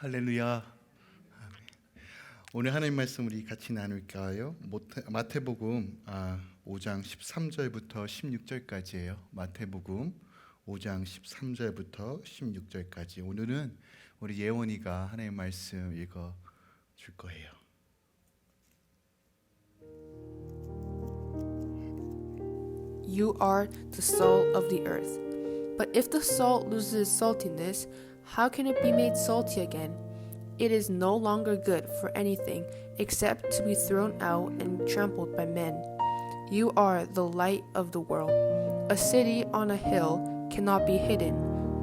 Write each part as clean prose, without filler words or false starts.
할렐루야. 오늘 하나님 말씀 우리 같이 나눌까요? 마태복음 5장 13절부터 16절까지예요. 마태복음 5장 13절부터 16절까지. 오늘은 우리 예원이가 하나님 말씀 읽어 줄 거예요. You are the salt of the earth. But if the salt loses saltiness, how can it be made salty again? It is no longer good for anything except to be thrown out and trampled by men. You are the light of the world. A city on a hill cannot be hidden,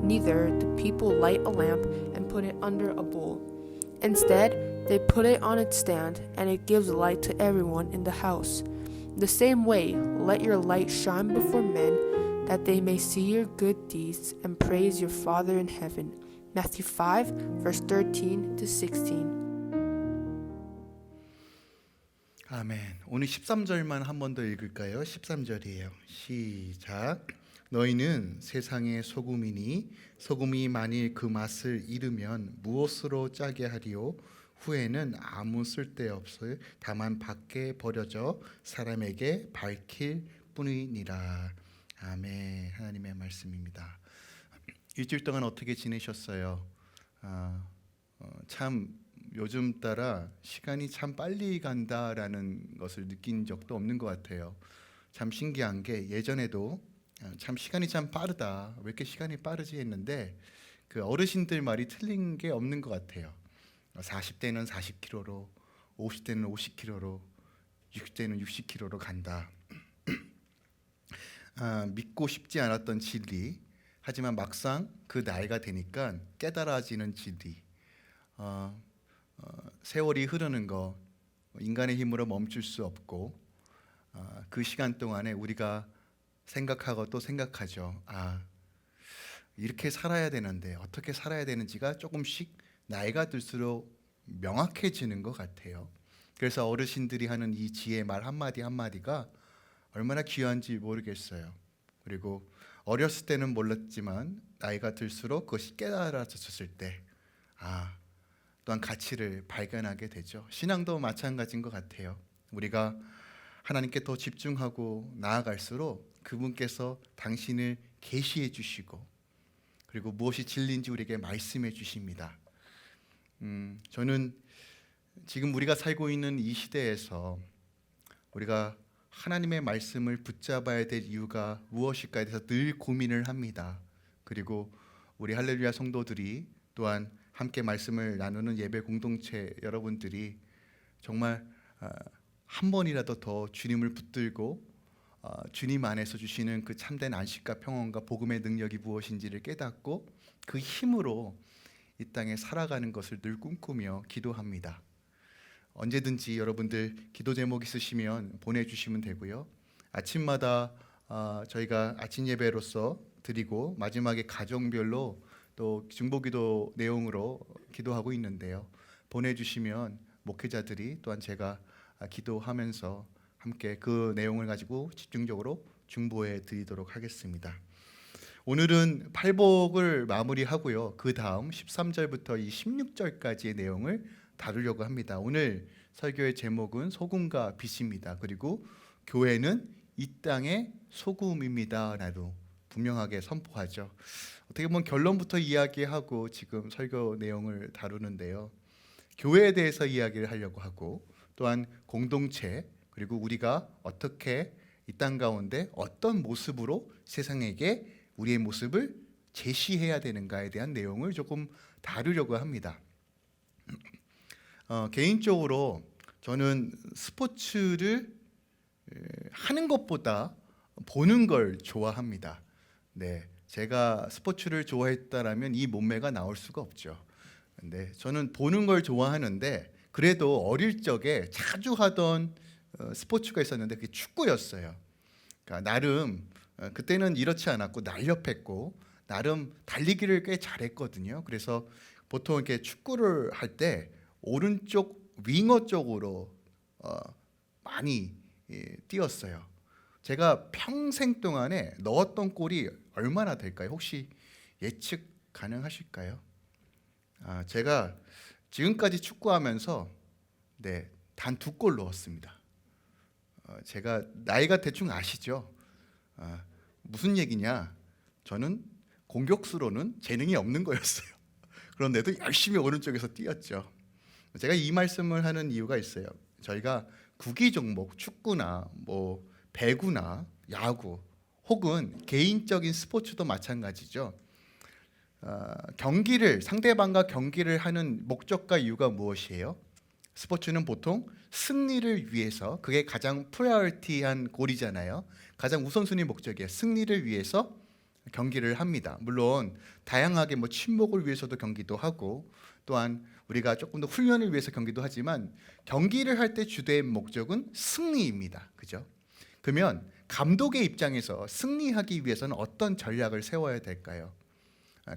neither do people light a lamp and put it under a bowl. Instead, they put it on its stand, and it gives light to everyone in the house. The same way, let your light shine before men, that they may see your good deeds and praise your Father in heaven. Matthew 5, verse 13 to 16. 아멘. 오늘 13절만 한 번 더 읽을까요? 13절이에요. 시작. 너희는 세상의 소금이니 소금이 만일 그 맛을 잃으면 무엇으로 짜게 하리요? 후에는 아무 쓸데없을 다만 밖에 버려져 사람에게 밝힐 뿐이니라. 아멘. 하나님의 말씀입니다. 일주일 동안 어떻게 지내셨어요? 참 요즘 따라 시간이 참 빨리 간다라는 것을 느낀 적도 없는 것 같아요. 참 신기한 게 예전에도 참 시간이 참 빠르다, 왜 이렇게 시간이 빠르지 했는데 그 어르신들 말이 틀린 게 없는 것 같아요. 40대는 40km로, 50대는 50km로, 60대는 60km로 간다. 믿고 싶지 않았던 진리, 하지만 막상 그 나이가 되니까 깨달아지는 진리. 세월이 흐르는 거 인간의 힘으로 멈출 수 없고, 그 시간 동안에 우리가 생각하고 또 생각하죠. 이렇게 살아야 되는데 어떻게 살아야 되는지가 조금씩 나이가 들수록 명확해지는 것 같아요. 그래서 어르신들이 하는 이 지혜 말 한마디 한마디가 얼마나 귀한지 모르겠어요. 그리고 어렸을 때는 몰랐지만 나이가 들수록 그것이 깨달아졌을 때 또한 가치를 발견하게 되죠. 신앙도 마찬가지인 것 같아요. 우리가 하나님께 더 집중하고 나아갈수록 그분께서 당신을 계시해 주시고, 그리고 무엇이 진리인지 우리에게 말씀해 주십니다. 저는 지금 우리가 살고 있는 이 시대에서 우리가 하나님의 말씀을 붙잡아야 될 이유가 무엇일까에 대해서 늘 고민을 합니다. 그리고 우리 할렐루야 성도들이 또한 함께 말씀을 나누는 예배 공동체 여러분들이 정말 한 번이라도 더 주님을 붙들고 주님 안에서 주시는 그 참된 안식과 평안과 복음의 능력이 무엇인지를 깨닫고 그 힘으로 이 땅에 살아가는 것을 늘 꿈꾸며 기도합니다. 언제든지 여러분들 기도 제목 있으시면 보내주시면 되고요. 아침마다 저희가 아침 예배로서 드리고 마지막에 가정별로 또 중보기도 내용으로 기도하고 있는데요. 보내주시면 목회자들이 또한 제가 기도하면서 함께 그 내용을 가지고 집중적으로 중보해 드리도록 하겠습니다. 오늘은 팔복을 마무리하고요. 그 다음 13절부터 이 16절까지의 내용을 다루려고 합니다. 오늘 설교의 제목은 소금과 빛입니다. 그리고 교회는 이 땅의 소금입니다 라고 분명하게 선포하죠. 어떻게 보면 결론부터 이야기하고 지금 설교 내용을 다루는데요. 교회에 대해서 이야기를 하려고 하고, 또한 공동체, 그리고 우리가 어떻게 이 땅 가운데 어떤 모습으로 세상에게 우리의 모습을 제시해야 되는가에 대한 내용을 조금 다루려고 합니다. 개인적으로 저는 스포츠를 하는 것보다 보는 걸 좋아합니다. 제가 스포츠를 좋아했다라면 이 몸매가 나올 수가 없죠. 근데 저는 보는 걸 좋아하는데, 그래도 어릴 적에 자주 하던 스포츠가 있었는데 그게 축구였어요. 그러니까 나름 그때는 이렇지 않았고 날렵했고 나름 달리기를 꽤 잘했거든요. 그래서 보통 이렇게 축구를 할 때 오른쪽 윙어 쪽으로 많이 뛰었어요. 제가 평생 동안에 넣었던 골이 얼마나 될까요? 혹시 예측 가능하실까요? 제가 지금까지 축구하면서 단 2골 넣었습니다. 제가 나이가 대충 아시죠? 무슨 얘기냐? 저는 공격수로는 재능이 없는 거였어요. 그런데도 열심히 오른쪽에서 뛰었죠. 제가 이 말씀을 하는 이유가 있어요. 저희가 구기 종목, 축구나 배구나 야구 혹은 개인적인 스포츠도 마찬가지죠. 상대방과 경기를 하는 목적과 이유가 무엇이에요? 스포츠는 보통 승리를 위해서, 그게 가장 프라이어티한 골이잖아요. 가장 우선순위 목적이에요. 승리를 위해서 경기를 합니다. 물론 다양하게 친목을 위해서도 경기도 하고, 또한 우리가 조금 더 훈련을 위해서 경기도 하지만, 경기를 할 때 주된 목적은 승리입니다. 그죠? 그러면 감독의 입장에서 승리하기 위해서는 어떤 전략을 세워야 될까요?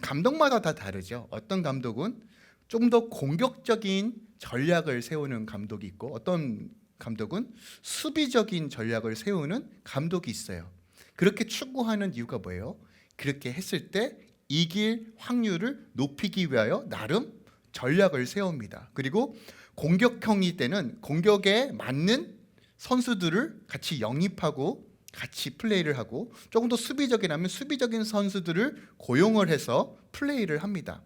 감독마다 다 다르죠. 어떤 감독은 좀 더 공격적인 전략을 세우는 감독이 있고, 어떤 감독은 수비적인 전략을 세우는 감독이 있어요. 그렇게 추구하는 이유가 뭐예요? 그렇게 했을 때 이길 확률을 높이기 위하여 나름 전략을 세웁니다. 그리고 공격형일 때는 공격에 맞는 선수들을 같이 영입하고 같이 플레이를 하고, 조금 더 수비적이라면 수비적인 선수들을 고용을 해서 플레이를 합니다.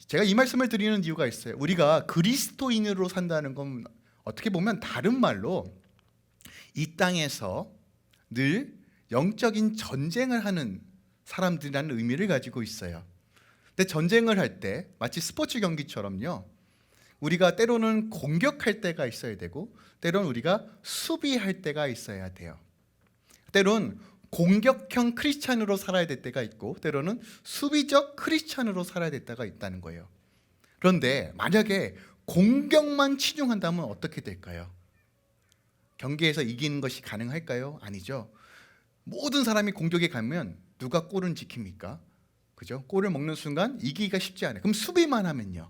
제가 이 말씀을 드리는 이유가 있어요. 우리가 그리스도인으로 산다는 건 어떻게 보면 다른 말로 이 땅에서 늘 영적인 전쟁을 하는 사람들이라는 의미를 가지고 있어요. 근데 전쟁을 할 때 마치 스포츠 경기처럼요, 우리가 때로는 공격할 때가 있어야 되고, 때로는 우리가 수비할 때가 있어야 돼요. 때로는 공격형 크리스찬으로 살아야 될 때가 있고, 때로는 수비적 크리스찬으로 살아야 될 때가 있다는 거예요. 그런데 만약에 공격만 치중한다면 어떻게 될까요? 경기에서 이기는 것이 가능할까요? 아니죠. 모든 사람이 공격에 가면 누가 골은 지킵니까? 그죠? 골을 먹는 순간 이기기가 쉽지 않아요. 그럼 수비만 하면요,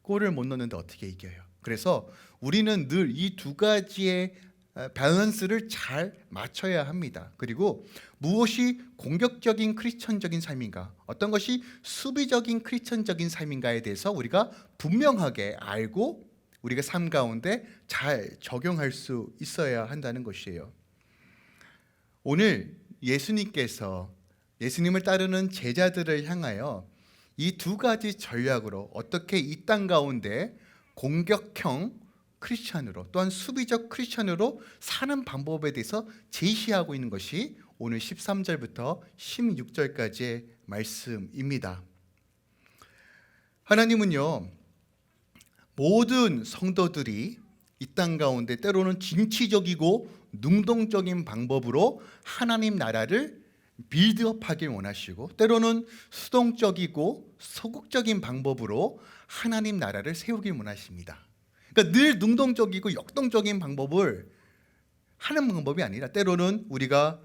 골을 못 넣는데 어떻게 이겨요? 그래서 우리는 늘 이 두 가지의 밸런스를 잘 맞춰야 합니다. 그리고 무엇이 공격적인 크리스천적인 삶인가, 어떤 것이 수비적인 크리스천적인 삶인가에 대해서 우리가 분명하게 알고 우리가 삶 가운데 잘 적용할 수 있어야 한다는 것이에요. 오늘 예수님께서 예수님을 따르는 제자들을 향하여 이 두 가지 전략으로 어떻게 이 땅 가운데 공격형 크리스찬으로, 또한 수비적 크리스찬으로 사는 방법에 대해서 제시하고 있는 것이 오늘 13절부터 16절까지의 말씀입니다. 하나님은요, 모든 성도들이 이 땅 가운데 때로는 진취적이고 능동적인 방법으로 하나님 나라를 빌드업하길 원하시고, 때로는 수동적이고 소극적인 방법으로 하나님 나라를 세우길 원하십니다. 그러니까 늘 능동적이고 역동적인 방법을 하는 방법이 아니라, 때로는 우리가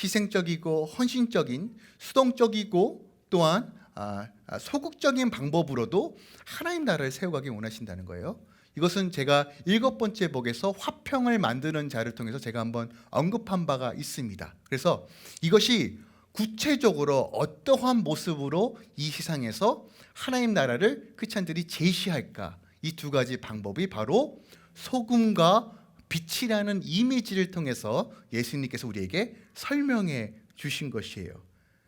희생적이고 헌신적인 수동적이고 또한 소극적인 방법으로도 하나님 나라를 세워가길 원하신다는 거예요. 이것은 제가 7번째 복에서 화평을 만드는 자를 통해서 제가 한번 언급한 바가 있습니다. 그래서 이것이 구체적으로 어떠한 모습으로 이 세상에서 하나님 나라를 크리스찬들이 제시할까, 이 두 가지 방법이 바로 소금과 빛이라는 이미지를 통해서 예수님께서 우리에게 설명해 주신 것이에요.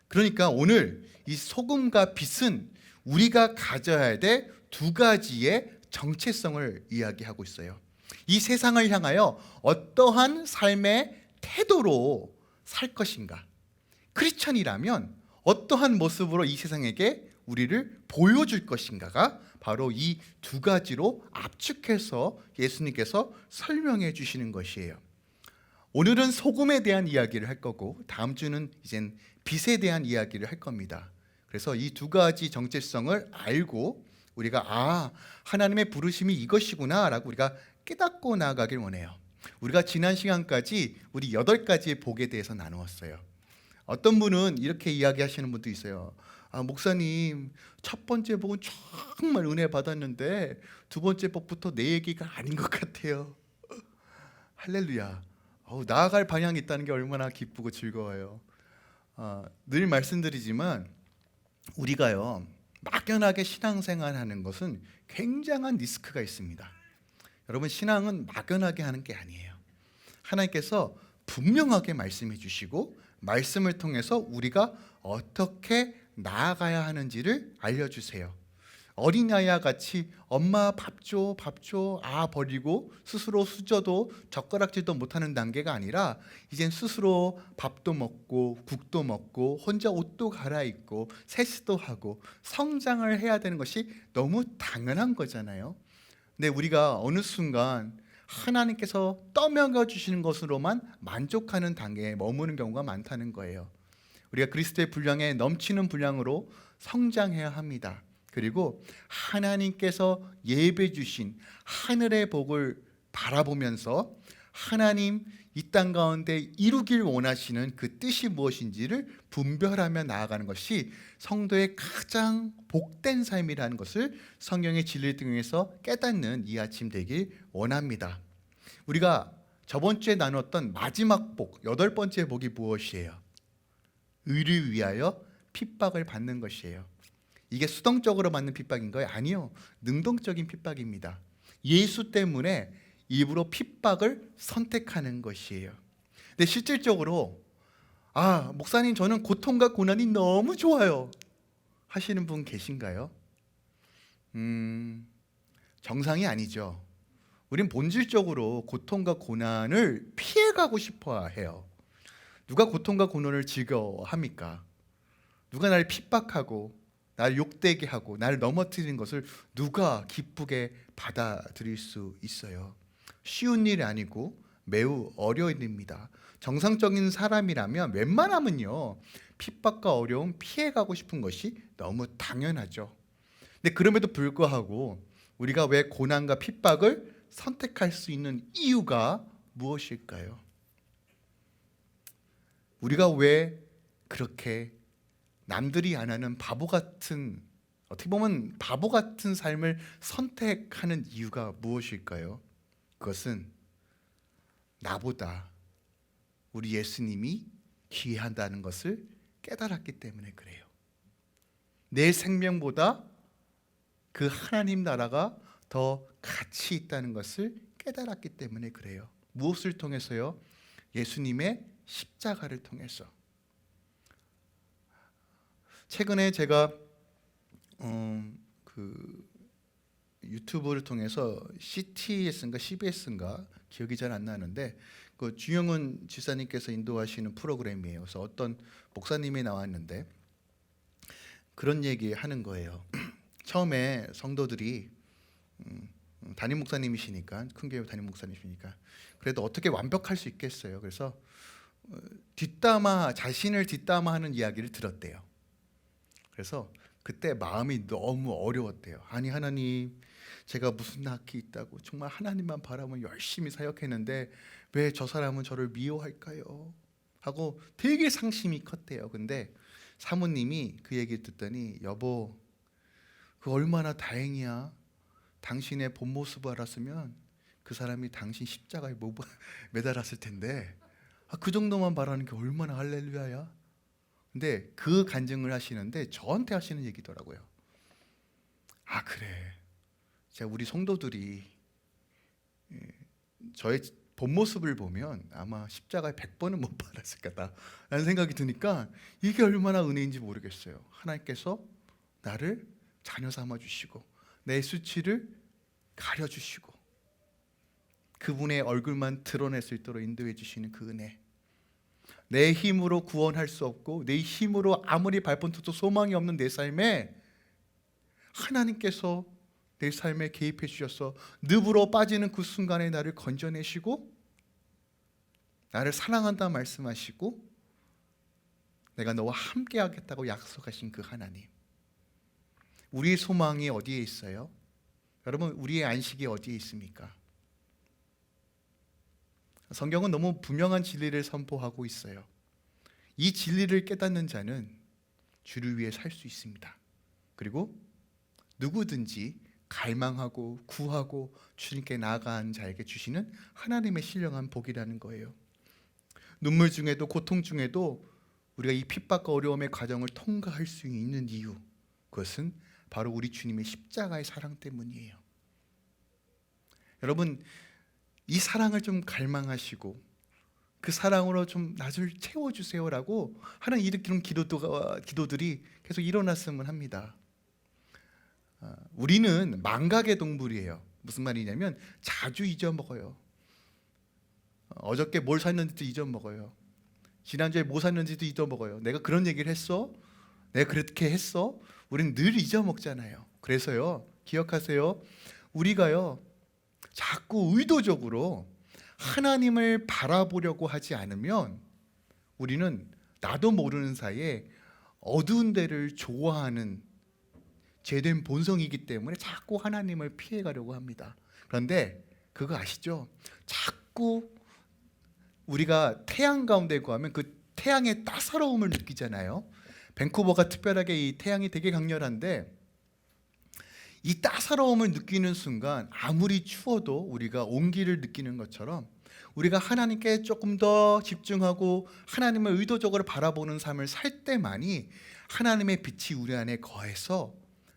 그러니까 오늘 이 소금과 빛은 우리가 가져야 될 두 가지의 정체성을 이야기하고 있어요. 이 세상을 향하여 어떠한 삶의 태도로 살 것인가, 크리스천이라면 어떠한 모습으로 이 세상에게 우리를 보여줄 것인가가 바로 이 두 가지로 압축해서 예수님께서 설명해 주시는 것이에요. 오늘은 소금에 대한 이야기를 할 거고, 다음 주는 이젠 빛에 대한 이야기를 할 겁니다. 그래서 이 두 가지 정체성을 알고 우리가 하나님의 부르심이 이것이구나 라고 우리가 깨닫고 나아가길 원해요. 우리가 지난 시간까지 우리 8가지의 복에 대해서 나누었어요. 어떤 분은 이렇게 이야기하시는 분도 있어요. 목사님, 첫 번째 복은 정말 은혜 받았는데 두 번째 복부터 내 얘기가 아닌 것 같아요. 할렐루야. 나아갈 방향이 있다는 게 얼마나 기쁘고 즐거워요. 늘 말씀드리지만 우리가요, 막연하게 신앙생활하는 것은 굉장한 리스크가 있습니다. 여러분, 신앙은 막연하게 하는 게 아니에요. 하나님께서 분명하게 말씀해 주시고 말씀을 통해서 우리가 어떻게 나아가야 하는지를 알려주세요. 어린아이와 같이 엄마 밥 줘, 밥 줘, 버리고 스스로 수저도 젓가락질도 못하는 단계가 아니라 이젠 스스로 밥도 먹고 국도 먹고 혼자 옷도 갈아입고 세수도 하고 성장을 해야 되는 것이 너무 당연한 거잖아요. 근데 우리가 어느 순간 하나님께서 떠먹여 주시는 것으로만 만족하는 단계에 머무는 경우가 많다는 거예요. 우리가 그리스도의 분량에 넘치는 분량으로 성장해야 합니다. 그리고 하나님께서 예배 주신 하늘의 복을 바라보면서 하나님 이 땅 가운데 이루길 원하시는 그 뜻이 무엇인지를 분별하며 나아가는 것이 성도의 가장 복된 삶이라는 것을 성경의 진리를 통해서 깨닫는 이 아침 되길 원합니다. 우리가 저번 주에 나눴던 마지막 복, 8번째 복이 무엇이에요? 의를 위하여 핍박을 받는 것이에요. 이게 수동적으로 받는 핍박인가요? 아니요. 능동적인 핍박입니다. 예수 때문에 일부러 핍박을 선택하는 것이에요. 근데 실질적으로 목사님, 저는 고통과 고난이 너무 좋아요 하시는 분 계신가요? 정상이 아니죠. 우린 본질적으로 고통과 고난을 피해가고 싶어 해요. 누가 고통과 고난을 즐거워합니까? 누가 나를 핍박하고 나를 욕되게 하고 나를 넘어뜨리는 것을 누가 기쁘게 받아들일 수 있어요? 쉬운 일이 아니고 매우 어려운 일입니다. 정상적인 사람이라면 웬만하면요 핍박과 어려움 피해가고 싶은 것이 너무 당연하죠. 근데 그럼에도 불구하고 우리가 왜 고난과 핍박을 선택할 수 있는 이유가 무엇일까요? 우리가 왜 그렇게 남들이 안 하는 바보 같은, 어떻게 보면 바보 같은 삶을 선택하는 이유가 무엇일까요? 그것은 나보다 우리 예수님이 귀하다는 것을 깨달았기 때문에 그래요. 내 생명보다 그 하나님 나라가 더 가치 있다는 것을 깨달았기 때문에 그래요. 무엇을 통해서요? 예수님의 십자가를 통해서. 최근에 제가 유튜브를 통해서 CTS인가 CBS인가 기억이 잘 안 나는데 그 주영훈 지사님께서 인도하시는 프로그램이에요. 그래서 어떤 목사님이 나왔는데 그런 얘기 하는 거예요. 처음에 성도들이 담임 목사님이시니까, 큰 교회 담임 목사님이시니까 그래도 어떻게 완벽할 수 있겠어요. 그래서 자신을 뒷담화하는 이야기를 들었대요. 그래서 그때 마음이 너무 어려웠대요. 아니 하나님, 제가 무슨 낙이 있다고 정말 하나님만 바라면 열심히 사역했는데 왜 저 사람은 저를 미워할까요? 하고 되게 상심이 컸대요. 근데 사모님이 그 얘기 듣더니 여보, 그 얼마나 다행이야. 당신의 본 모습을 알았으면 그 사람이 당신 십자가에 매달았을 텐데 그 정도만 바라는 게 얼마나 할렐루야야. 근데 그 간증을 하시는데 저한테 하시는 얘기더라고요. 그래, 제가 우리 성도들이 저의 본 모습을 보면 아마 십자가에 100번은 못 받았을 거다라는 생각이 드니까 이게 얼마나 은혜인지 모르겠어요. 하나님께서 나를 자녀 삼아 주시고 내 수치를 가려주시고 그분의 얼굴만 드러낼 수 있도록 인도해 주시는 그 은혜. 내 힘으로 구원할 수 없고 내 힘으로 아무리 발버둥쳐도 소망이 없는 내 삶에 하나님께서 내 삶에 개입해 주셔서 늪으로 빠지는 그 순간에 나를 건져내시고 나를 사랑한다 말씀하시고 내가 너와 함께 하겠다고 약속하신 그 하나님. 우리의 소망이 어디에 있어요? 여러분, 우리의 안식이 어디에 있습니까? 성경은 너무 분명한 진리를 선포하고 있어요. 이 진리를 깨닫는 자는 주를 위해 살 수 있습니다. 그리고 누구든지 갈망하고 구하고 주님께 나아간 자에게 주시는 하나님의 신령한 복이라는 거예요. 눈물 중에도 고통 중에도 우리가 이 핍박과 어려움의 과정을 통과할 수 있는 이유, 그것은 바로 우리 주님의 십자가의 사랑 때문이에요. 여러분, 이 사랑을 좀 갈망하시고 그 사랑으로 좀 나를 채워주세요라고 하는 이런 기도들이 계속 일어났으면 합니다. 우리는 망각의 동물이에요. 무슨 말이냐면 자주 잊어먹어요. 어저께 뭘 샀는지도 잊어먹어요. 지난주에 뭐 샀는지도 잊어먹어요. 내가 그런 얘기를 했어? 내가 그렇게 했어? 우리는 늘 잊어먹잖아요. 그래서요, 기억하세요. 우리가요, 자꾸 의도적으로 하나님을 바라보려고 하지 않으면 우리는 나도 모르는 사이에 어두운 데를 좋아하는 죄된 본성이기 때문에 자꾸 하나님을 피해가려고 합니다. 그런데 그거 아시죠? 자꾸 우리가 태양 가운데 구하면 그 태양의 따사로움을 느끼잖아요. 밴쿠버가 특별하게 이 태양이 되게 강렬한데 이 따사로움을 느끼는 순간 아무리 추워도 우리가 온기를 느끼는 것처럼 우리가 하나님께 조금 더 집중하고 하나님을 의도적으로 바라보는 삶을 살 때만이 하나님의 빛이 우리 안에 거해서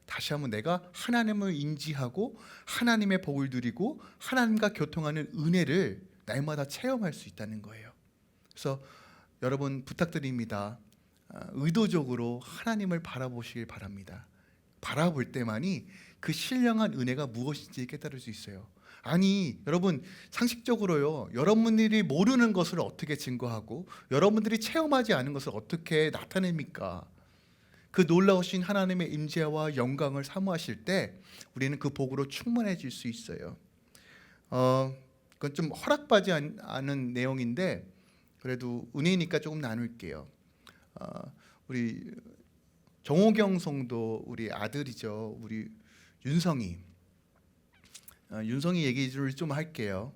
다시 한번 내가 하나님을 인지하고 하나님의 복을 누리고 하나님과 교통하는 은혜를 날마다 체험할 수 있다는 거예요. 그래서 여러분 부탁드립니다. 의도적으로 하나님을 바라보시길 바랍니다. 바라볼 때만이 그 신령한 은혜가 무엇인지 깨달을 수 있어요. 아니 여러분, 상식적으로요, 여러분들이 모르는 것을 어떻게 증거하고 여러분들이 체험하지 않은 것을 어떻게 나타냅니까? 그 놀라우신 하나님의 임재와 영광을 사모하실 때 우리는 그 복으로 충만해질 수 있어요. 그건 좀 허락받지 않은 내용인데 그래도 은혜니까 조금 나눌게요. 우리 정호경 성도 우리 아들이죠. 우리 윤성이 얘기를 좀 할게요.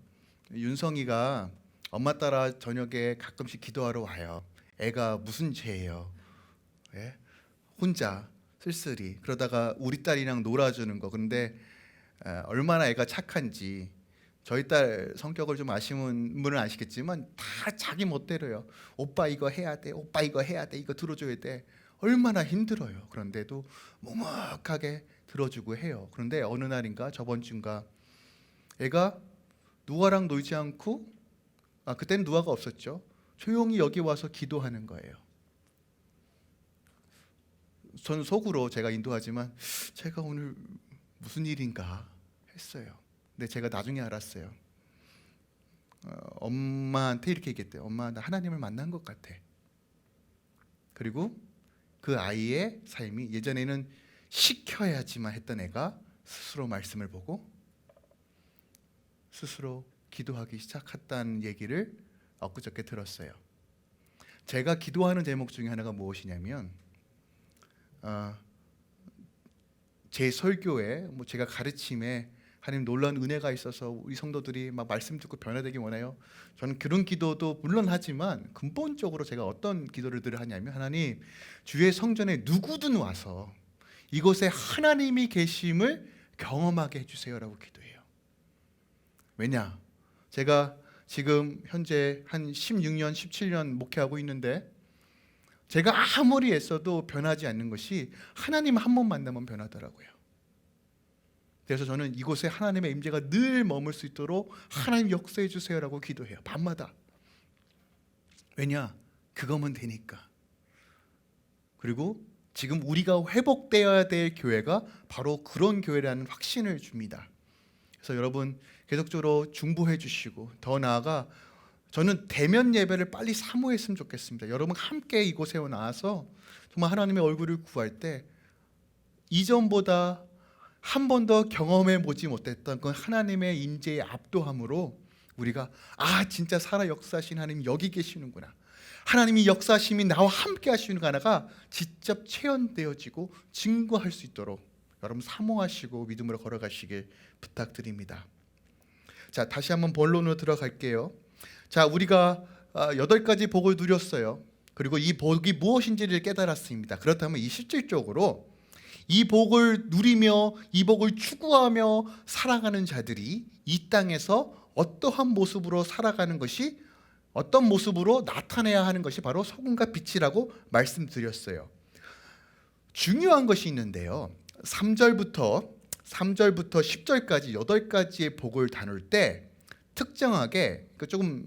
윤성이가 엄마 따라 저녁에 가끔씩 기도하러 와요. 애가 무슨 죄예요? 예? 혼자 쓸쓸히 그러다가 우리 딸이랑 놀아주는 거. 그런데 얼마나 애가 착한지, 저희 딸 성격을 좀 아시는 분은 아시겠지만 다 자기 멋대로요. 오빠 이거 해야 돼, 오빠 이거 해야 돼, 이거 들어줘야 돼. 얼마나 힘들어요. 그런데도 묵묵하게 들어주고 해요. 그런데 어느 날인가, 저번 주인가, 애가 누아랑 놀지 않고, 그때는 누아가 없었죠. 조용히 여기 와서 기도하는 거예요. 저는 속으로 제가 인도하지만 제가 오늘 무슨 일인가 했어요. 근데 제가 나중에 알았어요. 엄마한테 이렇게 얘기했대요. 엄마, 나 하나님을 만난 것 같아. 그리고 그 아이의 삶이 예전에는 시켜야지만 했던 애가 스스로 말씀을 보고 스스로 기도하기 시작했다는 얘기를 엊그저께 들었어요. 제가 기도하는 제목 중에 하나가 무엇이냐면 제 설교에 제가 가르침에 하나님 놀라운 은혜가 있어서 우리 성도들이 막 말씀 듣고 변화되기 원해요. 저는 그런 기도도 물론 하지만 근본적으로 제가 어떤 기도를 하냐면, 하나님 주의 성전에 누구든 와서 이곳에 하나님이 계심을 경험하게 해주세요라고 기도해요. 왜냐? 제가 지금 현재 한 16년, 17년 목회하고 있는데 제가 아무리 애써도 변하지 않는 것이 하나님 한 번 만나면 변하더라고요. 그래서 저는 이곳에 하나님의 임재가 늘 머물 수 있도록 하나님 역사해 주세요라고 기도해요. 밤마다. 왜냐? 그거면 되니까. 그리고 지금 우리가 회복되어야 될 교회가 바로 그런 교회라는 확신을 줍니다. 그래서 여러분 계속적으로 중보해 주시고, 더 나아가 저는 대면 예배를 빨리 사모했으면 좋겠습니다. 여러분 함께 이곳에 나와서 정말 하나님의 얼굴을 구할 때 이전보다 한 번도 경험해 보지 못했던 그 하나님의 인재의 압도함으로 우리가 진짜 살아 역사하신 하나님 여기 계시는구나, 하나님이 역사하심이 나와 함께 하시는 하나가 직접 체험되어지고 증거할 수 있도록 여러분 사모하시고 믿음으로 걸어가시길 부탁드립니다. 자, 다시 한번 본론으로 들어갈게요. 자, 우리가 8가지 복을 누렸어요. 그리고 이 복이 무엇인지를 깨달았습니다. 그렇다면 이 실질적으로 이 복을 누리며 이 복을 추구하며 살아가는 자들이 이 땅에서 어떠한 모습으로 살아가는 것이, 어떤 모습으로 나타내야 하는 것이 바로 소금과 빛이라고 말씀드렸어요. 중요한 것이 있는데요. 3절부터 10절까지 8가지의 복을 나눌 때 특정하게 조금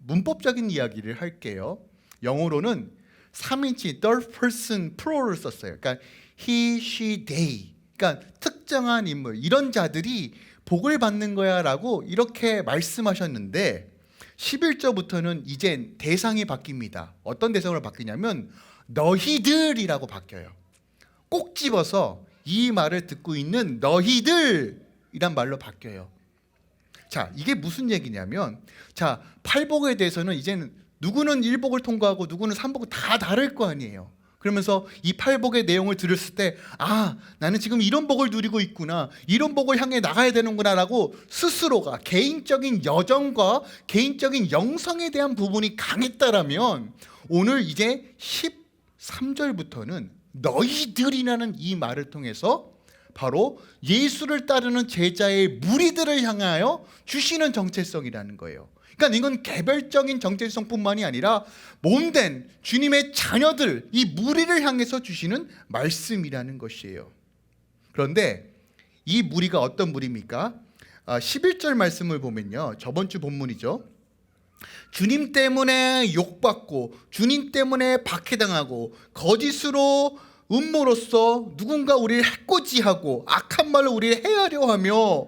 문법적인 이야기를 할게요. 영어로는 3인칭 third person plural을 썼어요. 그러니까 he, she, they. 그러니까 특정한 인물, 이런 자들이 복을 받는 거야라고 이렇게 말씀하셨는데 11절부터는 이제 대상이 바뀝니다. 어떤 대상으로 바뀌냐면 너희들이라고 바뀌어요. 꼭 집어서 이 말을 듣고 있는 너희들이란 말로 바뀌어요. 자, 이게 무슨 얘기냐면, 자, 팔복에 대해서는 이제는 누구는 1복을 통과하고 누구는 3복을 다 다를 거 아니에요. 그러면서 이 팔복의 내용을 들었을 때, 아, 나는 지금 이런 복을 누리고 있구나, 이런 복을 향해 나가야 되는구나 라고 스스로가 개인적인 여정과 개인적인 영성에 대한 부분이 강했다라면, 오늘 이제 13절부터는 너희들이라는 이 말을 통해서 바로 예수를 따르는 제자의 무리들을 향하여 주시는 정체성이라는 거예요. 그러니까 이건 개별적인 정체성뿐만이 아니라 몸된 주님의 자녀들, 이 무리를 향해서 주시는 말씀이라는 것이에요. 그런데 이 무리가 어떤 무리입니까? 11절 말씀을 보면요, 저번 주 본문이죠. 주님 때문에 욕받고 주님 때문에 박해당하고 거짓으로 음모로써 누군가 우리를 해코지하고 악한 말로 우리를 해하려 하며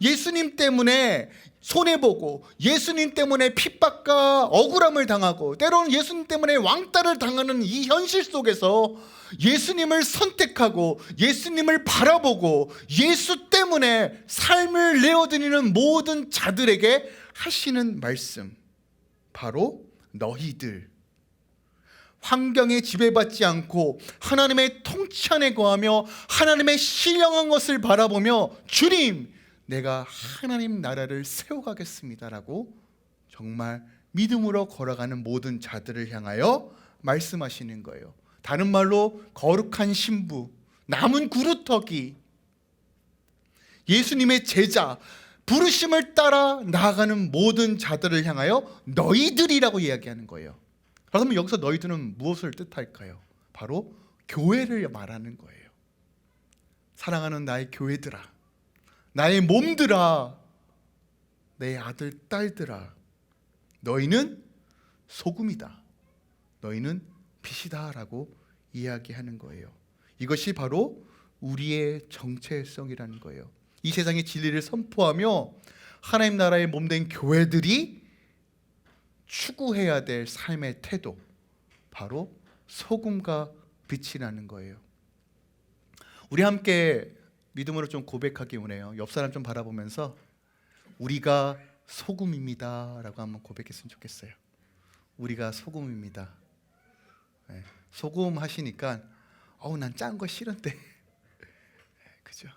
예수님 때문에 손해보고 예수님 때문에 핍박과 억울함을 당하고 때로는 예수님 때문에 왕따를 당하는 이 현실 속에서 예수님을 선택하고 예수님을 바라보고 예수 때문에 삶을 내어드리는 모든 자들에게 하시는 말씀, 바로 너희들, 환경에 지배받지 않고 하나님의 통치 안에 거하며 하나님의 신령한 것을 바라보며 주님, 내가 하나님 나라를 세워가겠습니다라고 정말 믿음으로 걸어가는 모든 자들을 향하여 말씀하시는 거예요. 다른 말로 거룩한 신부, 남은 그루터기, 예수님의 제자, 부르심을 따라 나아가는 모든 자들을 향하여 너희들이라고 이야기하는 거예요. 그러면 여기서 너희들은 무엇을 뜻할까요? 바로 교회를 말하는 거예요. 사랑하는 나의 교회들아, 나의 몸들아, 내 아들 딸들아, 너희는 소금이다, 너희는 빛이다 라고 이야기하는 거예요. 이것이 바로 우리의 정체성이라는 거예요. 이 세상의 진리를 선포하며 하나님 나라의 몸된 교회들이 추구해야 될 삶의 태도, 바로 소금과 빛이라는 거예요. 우리 함께 믿음으로 좀 고백하기 원해요. 옆 사람 좀 바라보면서 우리가 소금입니다 라고 한번 고백했으면 좋겠어요. 우리가 소금입니다. 네. 소금 하시니까 난 짠 거 싫은데 그죠?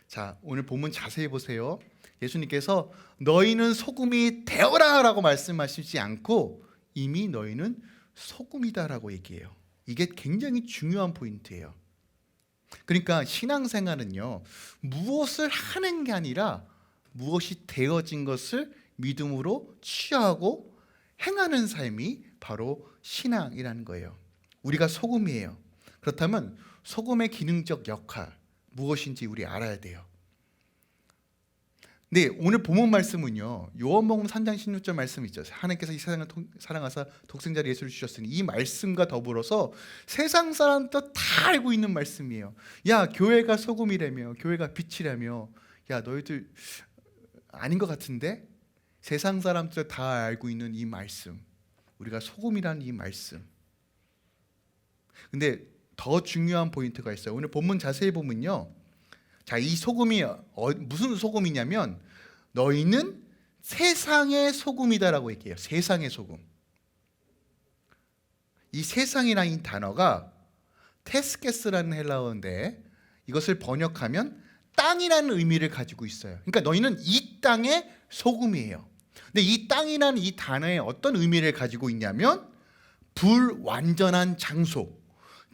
자, 오늘 본문 자세히 보세요. 예수님께서 너희는 소금이 되어라 라고 말씀하시지 않고 이미 너희는 소금이다 라고 얘기해요. 이게 굉장히 중요한 포인트예요. 그러니까 신앙생활은요, 무엇을 하는 게 아니라 무엇이 되어진 것을 믿음으로 취하고 행하는 삶이 바로 신앙이라는 거예요. 우리가 소금이에요. 그렇다면 소금의 기능적 역할 무엇인지 우리 알아야 돼요. 네, 오늘 본문 말씀은요, 요한복음 3장 16절 말씀 있죠. 하나님께서 이 세상을 사랑하사 독생자를 예수를 주셨으니, 이 말씀과 더불어서 세상 사람도 다 알고 있는 말씀이에요. 야, 교회가 소금이라며, 교회가 빛이라며, 야, 너희들 아닌 것 같은데? 세상 사람들 다 알고 있는 이 말씀, 우리가 소금이라는 이 말씀. 근데 더 중요한 포인트가 있어요. 오늘 본문 자세히 보면요, 자, 이 소금이 무슨 소금이냐면 너희는 세상의 소금이다라고 얘기해요. 세상의 소금. 이 세상이라는 이 단어가 테스케스라는 헬라어인데 이것을 번역하면 땅이라는 의미를 가지고 있어요. 그러니까 너희는 이 땅의 소금이에요. 근데 이 땅이라는 이 단어에 어떤 의미를 가지고 있냐면 불완전한 장소,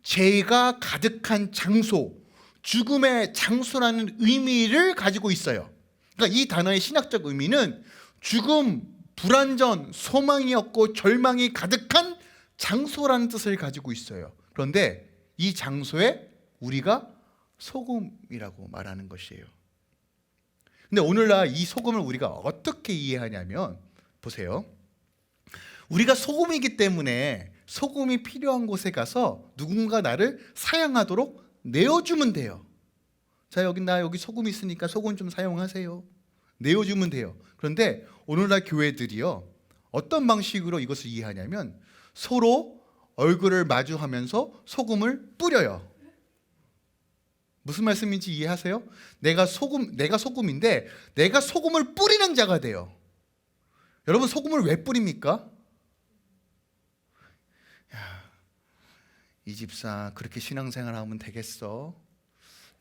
죄가 가득한 장소, 죽음의 장소라는 의미를 가지고 있어요. 그러니까 이 단어의 신학적 의미는 죽음, 불완전, 소망이 없고 절망이 가득한 장소라는 뜻을 가지고 있어요. 그런데 이 장소에 우리가 소금이라고 말하는 것이에요. 근데 오늘날 이 소금을 우리가 어떻게 이해하냐면, 보세요. 우리가 소금이기 때문에 소금이 필요한 곳에 가서 누군가 나를 사용하도록 내어주면 돼요. 자, 나 여기 소금 있으니까 소금 좀 사용하세요. 내어주면 돼요. 그런데 오늘날 교회들이요, 어떤 방식으로 이것을 이해하냐면 서로 얼굴을 마주하면서 소금을 뿌려요. 무슨 말씀인지 이해하세요? 내가 소금인데 내가 소금을 뿌리는 자가 돼요. 여러분, 소금을 왜 뿌립니까? 이 집사 그렇게 신앙생활 하면 되겠어?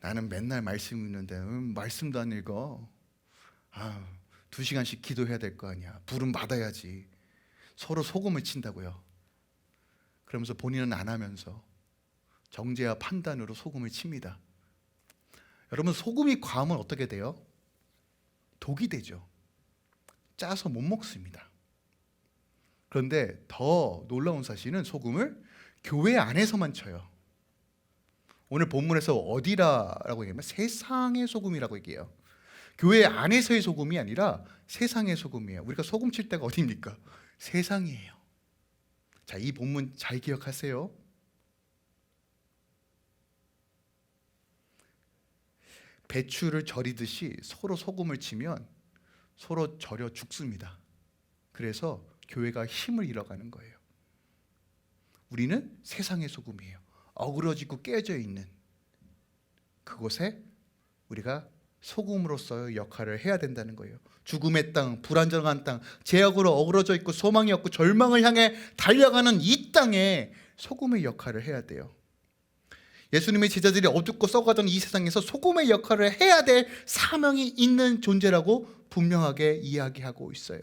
나는 맨날 말씀 읽는데 말씀도 안 읽어. 2시간씩 기도해야 될 거 아니야. 부름 받아야지. 서로 소금을 친다고요. 그러면서 본인은 안 하면서 정죄와 판단으로 소금을 칩니다. 여러분, 소금이 과하면 어떻게 돼요? 독이 되죠. 짜서 못 먹습니다. 그런데 더 놀라운 사실은 소금을 교회 안에서만 쳐요. 오늘 본문에서 어디라고 얘기하면 세상의 소금이라고 얘기해요. 교회 안에서의 소금이 아니라 세상의 소금이에요. 우리가 소금 칠 때가 어디입니까? 세상이에요. 자, 이 본문 잘 기억하세요. 배추를 절이듯이 서로 소금을 치면 서로 절여 죽습니다. 그래서 교회가 힘을 잃어가는 거예요. 우리는 세상의 소금이에요. 어그러지고 깨져 있는 그곳에 우리가 소금으로서의 역할을 해야 된다는 거예요. 죽음의 땅, 불안정한 땅, 죄악으로 어그러져 있고 소망이 없고 절망을 향해 달려가는 이 땅에 소금의 역할을 해야 돼요. 예수님의 제자들이 어둡고 썩어가던 이 세상에서 소금의 역할을 해야 될 사명이 있는 존재라고 분명하게 이야기하고 있어요.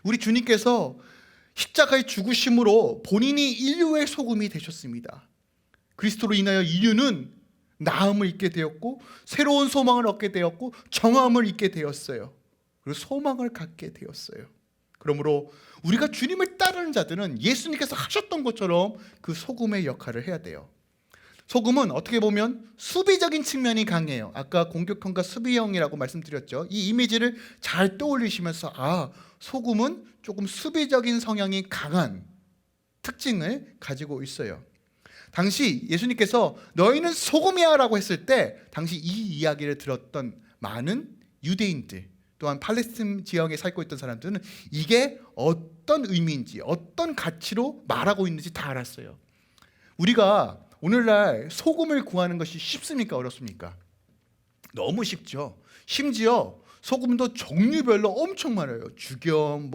우리 주님께서 십자가의 죽으심으로 본인이 인류의 소금이 되셨습니다. 그리스도로 인하여 인류는 나음을 잊게 되었고 새로운 소망을 얻게 되었고 정함을 잊게 되었어요. 그리고 소망을 갖게 되었어요. 그러므로 우리가 주님을 따르는 자들은 예수님께서 하셨던 것처럼 그 소금의 역할을 해야 돼요. 소금은 어떻게 보면 수비적인 측면이 강해요. 아까 공격형과 수비형이라고 말씀드렸죠. 이 이미지를 잘 떠올리시면서 소금은 조금 수비적인 성향이 강한 특징을 가지고 있어요. 당시 예수님께서 너희는 소금이야 라고 했을 때 당시 이 이야기를 들었던 많은 유대인들, 또한 팔레스틴 지역에 살고 있던 사람들은 이게 어떤 의미인지 어떤 가치로 말하고 있는지 다 알았어요. 우리가 오늘날 소금을 구하는 것이 쉽습니까? 어렵습니까? 너무 쉽죠. 심지어 소금도 종류별로 엄청 많아요. 죽염,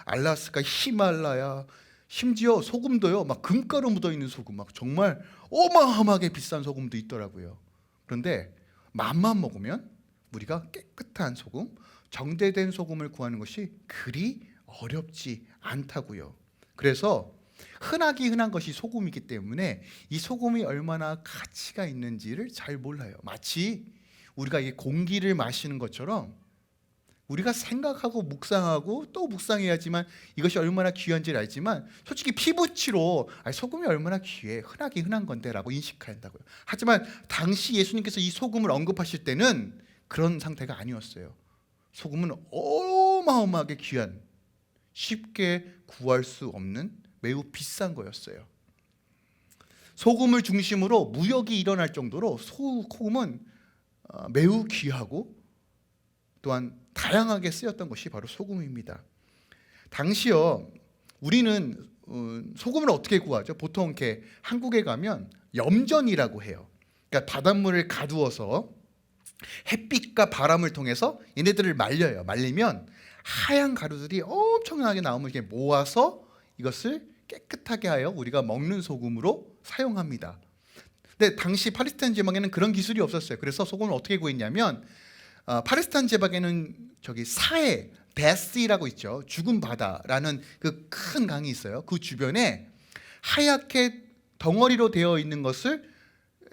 알라스카, 히말라야, 심지어 소금도요, 막 금가루 묻어있는 소금, 막 정말 어마어마하게 비싼 소금도 있더라고요. 그런데 맘만 먹으면 우리가 깨끗한 소금, 정제된 소금을 구하는 것이 그리 어렵지 않다고요. 그래서 흔하기 흔한 것이 소금이기 때문에 이 소금이 얼마나 가치가 있는지를 잘 몰라요. 마치 우리가 이 공기를 마시는 것처럼 우리가 생각하고 묵상하고 또 묵상해야지만 이것이 얼마나 귀한지를 알지만 솔직히 피부치로 소금이 얼마나 귀해, 흔하기 흔한 건데 라고 인식한다고요. 하지만 당시 예수님께서 이 소금을 언급하실 때는 그런 상태가 아니었어요. 소금은 어마어마하게 귀한, 쉽게 구할 수 없는 매우 비싼 거였어요. 소금을 중심으로 무역이 일어날 정도로 소금은 매우 귀하고 또한 다양하게 쓰였던 것이 바로 소금입니다. 당시요, 우리는 소금을 어떻게 구하죠? 보통 이렇게 한국에 가면 염전이라고 해요. 그러니까 바닷물을 가두어서 햇빛과 바람을 통해서 얘네들을 말려요. 말리면 하얀 가루들이 엄청나게 나오면 이렇게 모아서 이것을 깨끗하게 하여 우리가 먹는 소금으로 사용합니다. 근데 당시 팔레스타인 지방에는 그런 기술이 없었어요. 그래서 소금을 어떻게 구했냐면 팔레스타인 지방에는 사해 데스라고 있죠. 죽은 바다라는 그 큰 강이 있어요. 그 주변에 하얗게 덩어리로 되어 있는 것을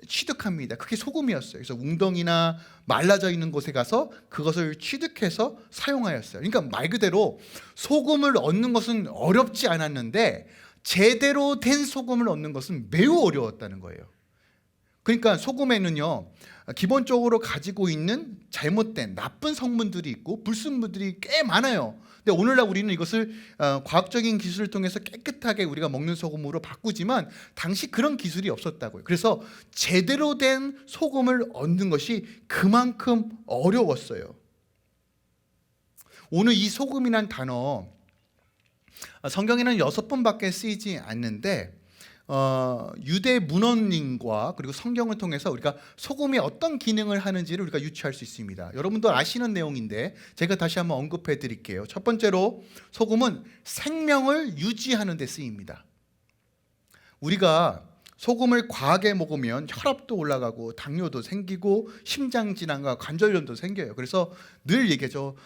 취득합니다. 그게 소금이었어요. 그래서 웅덩이나 말라져 있는 곳에 가서 그것을 취득해서 사용하였어요. 그러니까 말 그대로 소금을 얻는 것은 어렵지 않았는데 제대로 된 소금을 얻는 것은 매우 어려웠다는 거예요. 그러니까 소금에는요, 기본적으로 가지고 있는 잘못된 나쁜 성분들이 있고 불순물들이 꽤 많아요. 근데 오늘날 우리는 이것을 과학적인 기술을 통해서 깨끗하게 우리가 먹는 소금으로 바꾸지만 당시 그런 기술이 없었다고요. 그래서 제대로 된 소금을 얻는 것이 그만큼 어려웠어요. 오늘 이 소금이란 단어 성경에는 6번밖에 쓰이지 않는데 유대 문헌님과 그리고 성경을 통해서 우리가 소금이 어떤 기능을 하는지를 우리가 유추할 수 있습니다. 여러분도 아시는 내용인데 제가 다시 한번 언급해 드릴게요. 첫 번째로 소금은 생명을 유지하는 데 쓰입니다. 우리가 소금을 과하게 먹으면 혈압도 올라가고 당뇨도 생기고 심장질환과 관절염도 생겨요. 그래서 늘 얘기하죠.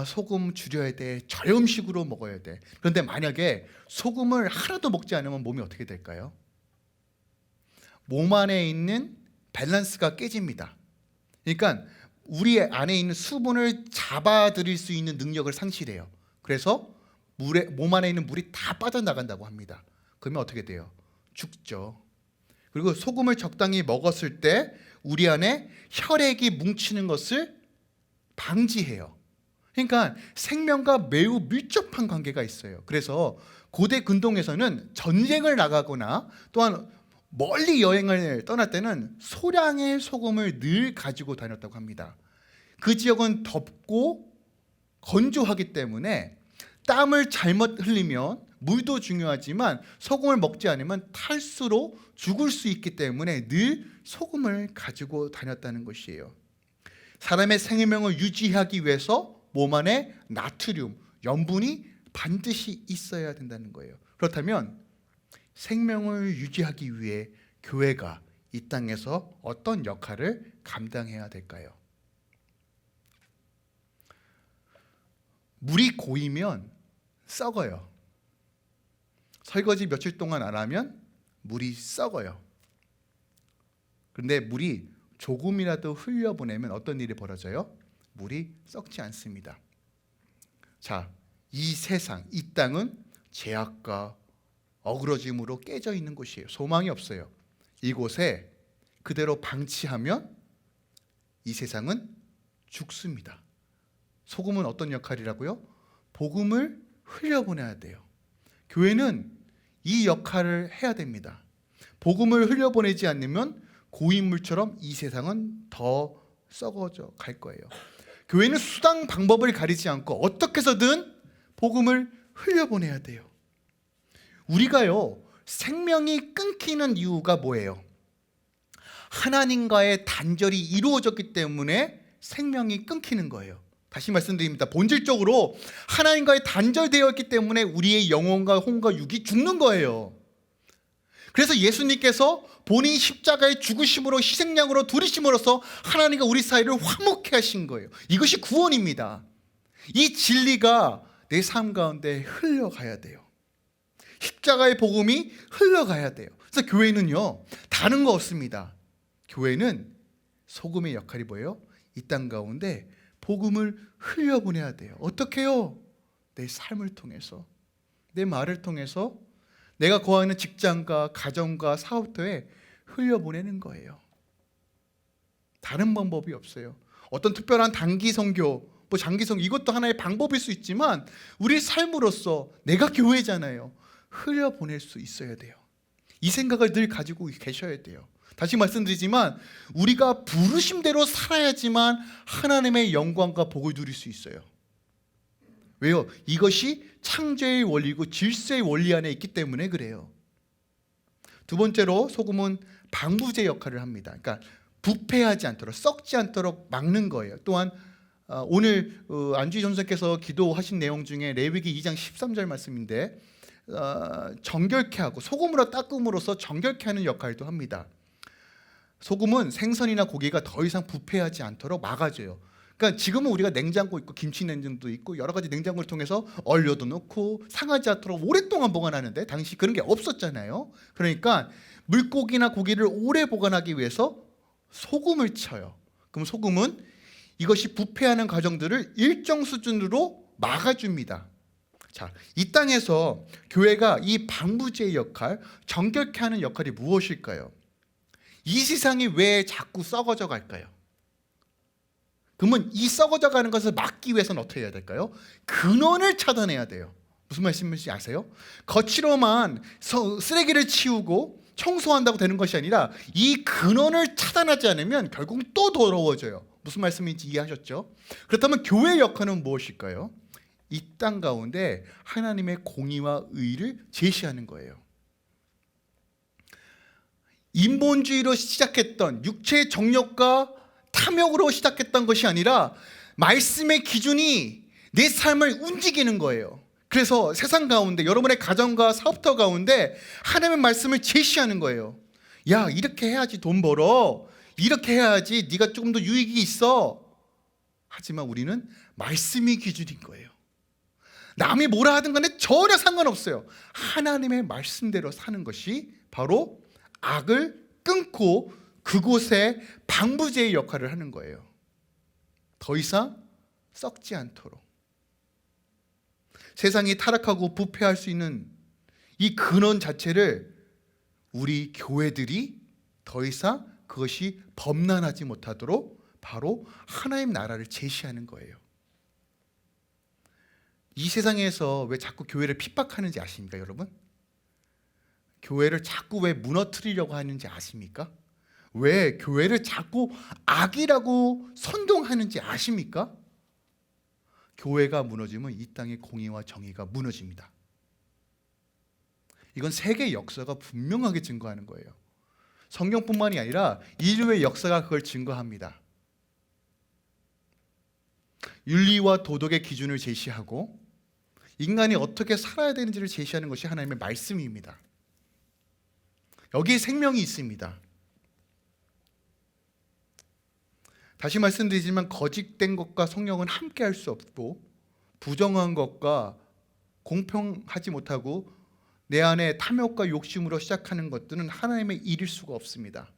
소금 줄여야 돼. 저염식으로 먹어야 돼. 그런데 만약에 소금을 하나도 먹지 않으면 몸이 어떻게 될까요? 몸 안에 있는 밸런스가 깨집니다. 그러니까 우리 안에 있는 수분을 잡아들일 수 있는 능력을 상실해요. 그래서 몸 안에 있는 물이 다 빠져나간다고 합니다. 그러면 어떻게 돼요? 죽죠. 그리고 소금을 적당히 먹었을 때 우리 안에 혈액이 뭉치는 것을 방지해요. 그러니까 생명과 매우 밀접한 관계가 있어요. 그래서 고대 근동에서는 전쟁을 나가거나 또한 멀리 여행을 떠날 때는 소량의 소금을 늘 가지고 다녔다고 합니다. 그 지역은 덥고 건조하기 때문에 땀을 잘못 흘리면 물도 중요하지만 소금을 먹지 않으면 탈수로 죽을 수 있기 때문에 늘 소금을 가지고 다녔다는 것이에요. 사람의 생명을 유지하기 위해서 몸 안에 나트륨, 염분이 반드시 있어야 된다는 거예요. 그렇다면 생명을 유지하기 위해 교회가 이 땅에서 어떤 역할을 감당해야 될까요? 물이 고이면 썩어요. 설거지 며칠 동안 안 하면 물이 썩어요. 그런데 물이 조금이라도 흘려보내면 어떤 일이 벌어져요? 물이 썩지 않습니다. 자, 이 세상, 이 땅은 죄악과 어그러짐으로 깨져 있는 곳이에요. 소망이 없어요. 이곳에 그대로 방치하면 이 세상은 죽습니다. 소금은 어떤 역할이라고요? 복음을 흘려보내야 돼요. 교회는 이 역할을 해야 됩니다. 복음을 흘려보내지 않으면 고인물처럼 이 세상은 더 썩어져 갈 거예요. 교회는 수단 방법을 가리지 않고 어떻게 해서든 복음을 흘려보내야 돼요. 우리가요, 생명이 끊기는 이유가 뭐예요? 하나님과의 단절이 이루어졌기 때문에 생명이 끊기는 거예요. 다시 말씀드립니다. 본질적으로 하나님과의 단절되어 있기 때문에 우리의 영혼과 혼과 육이 죽는 거예요. 그래서 예수님께서 본인 십자가의 죽으심으로 희생양으로 두리심으로써 하나님과 우리 사이를 화목케 하신 거예요. 이것이 구원입니다. 이 진리가 내 삶 가운데 흘러가야 돼요. 십자가의 복음이 흘러가야 돼요. 그래서 교회는요, 다른 거 없습니다. 교회는 소금의 역할이 뭐예요? 이 땅 가운데 복음을 흘려보내야 돼요. 어떻게 해요? 내 삶을 통해서, 내 말을 통해서, 내가 거하는 직장과 가정과 사업터에 흘려보내는 거예요. 다른 방법이 없어요. 어떤 특별한 단기 선교, 장기 선교, 이것도 하나의 방법일 수 있지만 우리 삶으로서 내가 교회잖아요. 흘려보낼 수 있어야 돼요. 이 생각을 늘 가지고 계셔야 돼요. 다시 말씀드리지만 우리가 부르심대로 살아야지만 하나님의 영광과 복을 누릴 수 있어요. 왜요? 이것이 창조의 원리고 질서의 원리 안에 있기 때문에 그래요. 두 번째로 소금은 방부제 역할을 합니다. 그러니까 부패하지 않도록, 썩지 않도록 막는 거예요. 또한 오늘 안주희 전사께서 기도하신 내용 중에 레위기 2장 13절 말씀인데 정결케 하고 소금으로 닦음으로써 정결케 하는 역할도 합니다. 소금은 생선이나 고기가 더 이상 부패하지 않도록 막아줘요. 그러니까 지금은 우리가 냉장고 있고 김치 냉장도 있고 여러 가지 냉장고를 통해서 얼려도 넣고 상하지 않도록 오랫동안 보관하는데 당시 그런 게 없었잖아요. 그러니까 물고기나 고기를 오래 보관하기 위해서 소금을 쳐요. 그럼 소금은 이것이 부패하는 과정들을 일정 수준으로 막아줍니다. 자, 이 땅에서 교회가 이 방부제의 역할, 정결케 하는 역할이 무엇일까요? 이 세상이 왜 자꾸 썩어져 갈까요? 그러면 이 썩어져 가는 것을 막기 위해서는 어떻게 해야 될까요? 근원을 차단해야 돼요. 무슨 말씀인지 아세요? 거치로만 쓰레기를 치우고 청소한다고 되는 것이 아니라 이 근원을 차단하지 않으면 결국 또 더러워져요. 무슨 말씀인지 이해하셨죠? 그렇다면 교회의 역할은 무엇일까요? 이 땅 가운데 하나님의 공의와 의를 제시하는 거예요. 인본주의로 시작했던 육체의 정욕과 탐욕으로 시작했던 것이 아니라 말씀의 기준이 내 삶을 움직이는 거예요. 그래서 세상 가운데 여러분의 가정과 사업터 가운데 하나님의 말씀을 제시하는 거예요. 야, 이렇게 해야지 돈 벌어. 이렇게 해야지 네가 조금 더 유익이 있어. 하지만 우리는 말씀이 기준인 거예요. 남이 뭐라 하든 간에 전혀 상관없어요. 하나님의 말씀대로 사는 것이 바로 악을 끊고 그곳에 방부제의 역할을 하는 거예요. 더 이상 썩지 않도록. 세상이 타락하고 부패할 수 있는 이 근원 자체를 우리 교회들이 더 이상 그것이 범람하지 못하도록 바로 하나님 나라를 제시하는 거예요. 이 세상에서 왜 자꾸 교회를 핍박하는지 아십니까, 여러분? 교회를 자꾸 왜 무너뜨리려고 하는지 아십니까? 왜 교회를 자꾸 악이라고 선동하는지 아십니까? 교회가 무너지면 이 땅의 공의와 정의가 무너집니다. 이건 세계 역사가 분명하게 증거하는 거예요. 성경뿐만이 아니라 인류의 역사가 그걸 증거합니다. 윤리와 도덕의 기준을 제시하고 인간이 어떻게 살아야 되는지를 제시하는 것이 하나님의 말씀입니다. 여기에 생명이 있습니다. 다시 말씀드리지만 거짓된 것과 성령은 함께 할 수 없고 부정한 것과 공평하지 못하고 내 안에 탐욕과 욕심으로 시작하는 것들은 하나님의 일일 수가 없습니다.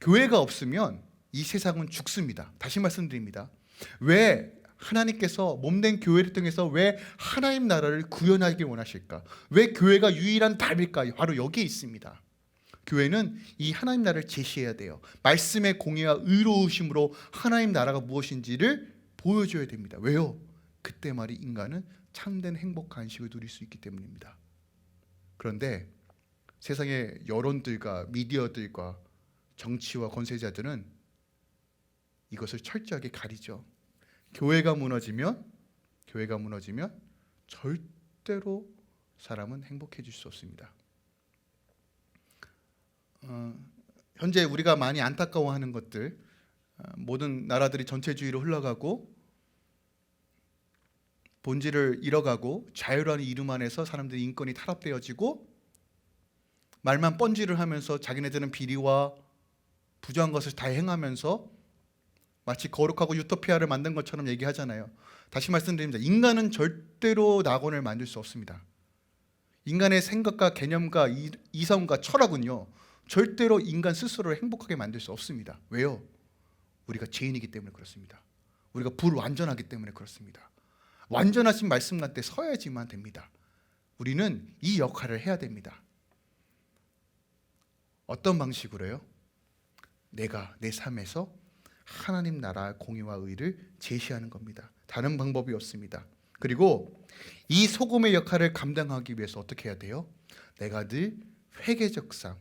교회가 없으면 이 세상은 죽습니다. 다시 말씀드립니다. 왜 하나님께서 몸된 교회를 통해서 왜 하나님 나라를 구현하기 원하실까? 왜 교회가 유일한 답일까? 바로 여기에 있습니다. 교회는 이 하나님 나라를 제시해야 돼요. 말씀의 공의와 의로우심으로 하나님 나라가 무엇인지를 보여줘야 됩니다. 왜요? 그때 말이 인간은 참된 행복한 안식을 누릴 수 있기 때문입니다. 그런데 세상의 여론들과 미디어들과 정치와 권세자들은 이것을 철저하게 가리죠. 교회가 무너지면 절대로 사람은 행복해질 수 없습니다. 현재 우리가 많이 안타까워하는 것들, 모든 나라들이 전체주의로 흘러가고 본질을 잃어가고 자유라는 이름 안에서 사람들의 인권이 탄압되어지고 말만 뻔질을 하면서 자기네들은 비리와 부정한 것을 다 행하면서 마치 거룩하고 유토피아를 만든 것처럼 얘기하잖아요. 다시 말씀드립니다. 인간은 절대로 낙원을 만들 수 없습니다. 인간의 생각과 개념과 이성과 철학은요, 절대로 인간 스스로를 행복하게 만들 수 없습니다. 왜요? 우리가 죄인이기 때문에 그렇습니다. 우리가 불완전하기 때문에 그렇습니다. 완전하신 말씀 같에 서야지만 됩니다. 우리는 이 역할을 해야 됩니다. 어떤 방식으로요? 내가 내 삶에서 하나님 나라 공의와 의를 제시하는 겁니다. 다른 방법이 없습니다. 그리고 이 소금의 역할을 감당하기 위해서 어떻게 해야 돼요? 내가 늘 회개적 삶,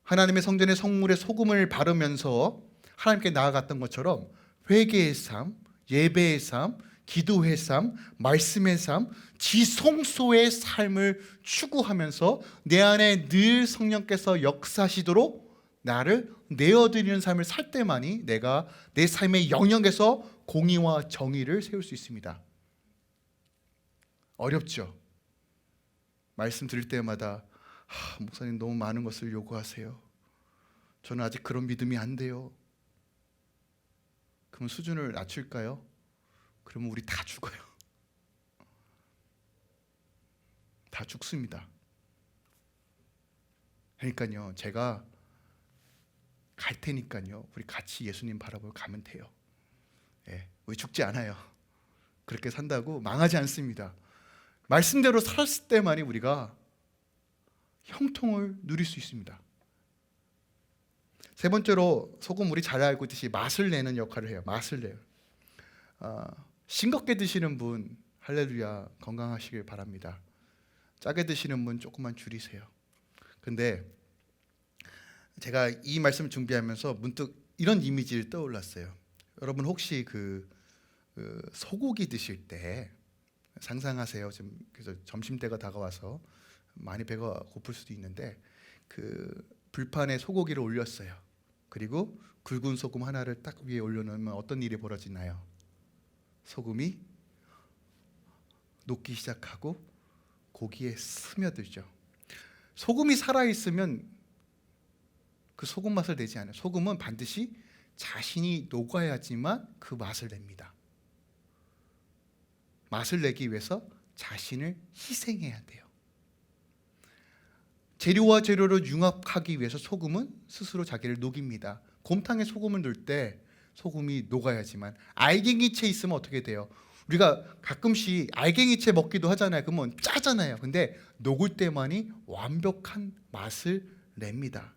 하나님의 성전의 성물에 소금을 바르면서 하나님께 나아갔던 것처럼 회개의 삶, 예배의 삶, 기도의 삶, 말씀의 삶, 지성소의 삶을 추구하면서 내 안에 늘 성령께서 역사하시도록 나를 내어드리는 삶을 살 때만이 내가 내 삶의 영역에서 공의와 정의를 세울 수 있습니다. 어렵죠? 말씀 드릴 때마다 목사님 너무 많은 것을 요구하세요. 저는 아직 그런 믿음이 안 돼요. 그럼 수준을 낮출까요? 그러면 우리 다 죽어요. 다 죽습니다. 그러니까요, 제가 갈 테니까요, 우리 같이 예수님 바라보고 가면 돼요. 예, 우리 죽지 않아요. 그렇게 산다고 망하지 않습니다. 말씀대로 살았을 때만이 우리가 형통을 누릴 수 있습니다. 세 번째로 소금 우리 잘 알고 있듯이 맛을 내는 역할을 해요. 맛을 내요. 싱겁게 드시는 분 할렐루야 건강하시길 바랍니다. 짜게 드시는 분 조금만 줄이세요. 근데 제가 이 말씀 준비하면서 문득 이런 이미지를 떠올랐어요. 여러분 혹시 그 소고기 드실 때 상상하세요. 지금 그래서 점심때가 다가와서 많이 배가 고플 수도 있는데 그 불판에 소고기를 올렸어요. 그리고 굵은 소금 하나를 딱 위에 올려놓으면 어떤 일이 벌어지나요? 소금이 녹기 시작하고 고기에 스며들죠. 소금이 살아있으면 그 소금 맛을 내지 않아요. 소금은 반드시 자신이 녹아야지만 그 맛을 냅니다. 맛을 내기 위해서 자신을 희생해야 돼요. 재료와 재료를 융합하기 위해서 소금은 스스로 자기를 녹입니다. 곰탕에 소금을 넣을 때 소금이 녹아야지만 알갱이채 있으면 어떻게 돼요? 우리가 가끔씩 알갱이채 먹기도 하잖아요. 그러면 짜잖아요. 근데 녹을 때만이 완벽한 맛을 냅니다.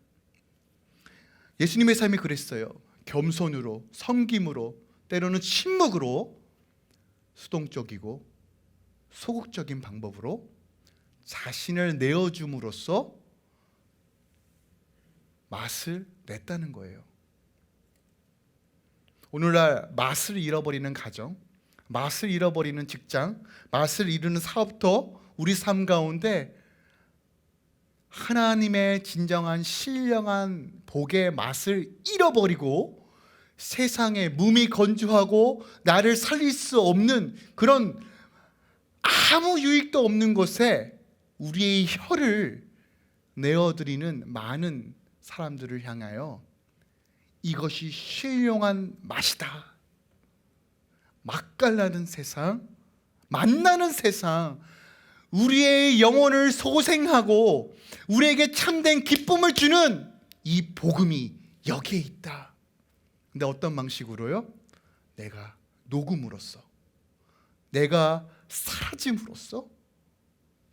예수님의 삶이 그랬어요. 겸손으로, 섬김으로, 때로는 침묵으로 수동적이고 소극적인 방법으로 자신을 내어줌으로써 맛을 냈다는 거예요. 오늘날 맛을 잃어버리는 가정, 맛을 잃어버리는 직장, 맛을 잃는 사업도 우리 삶 가운데 하나님의 진정한 신령한 복의 맛을 잃어버리고 세상에 몸이 건조하고 나를 살릴 수 없는 그런 아무 유익도 없는 곳에 우리의 혀를 내어드리는 많은 사람들을 향하여 이것이 신령한 맛이다. 맛깔나는 세상, 만나는 세상, 우리의 영혼을 소생하고 우리에게 참된 기쁨을 주는 이 복음이 여기에 있다. 근데 어떤 방식으로요? 내가 녹음으로써, 내가 사라짐으로써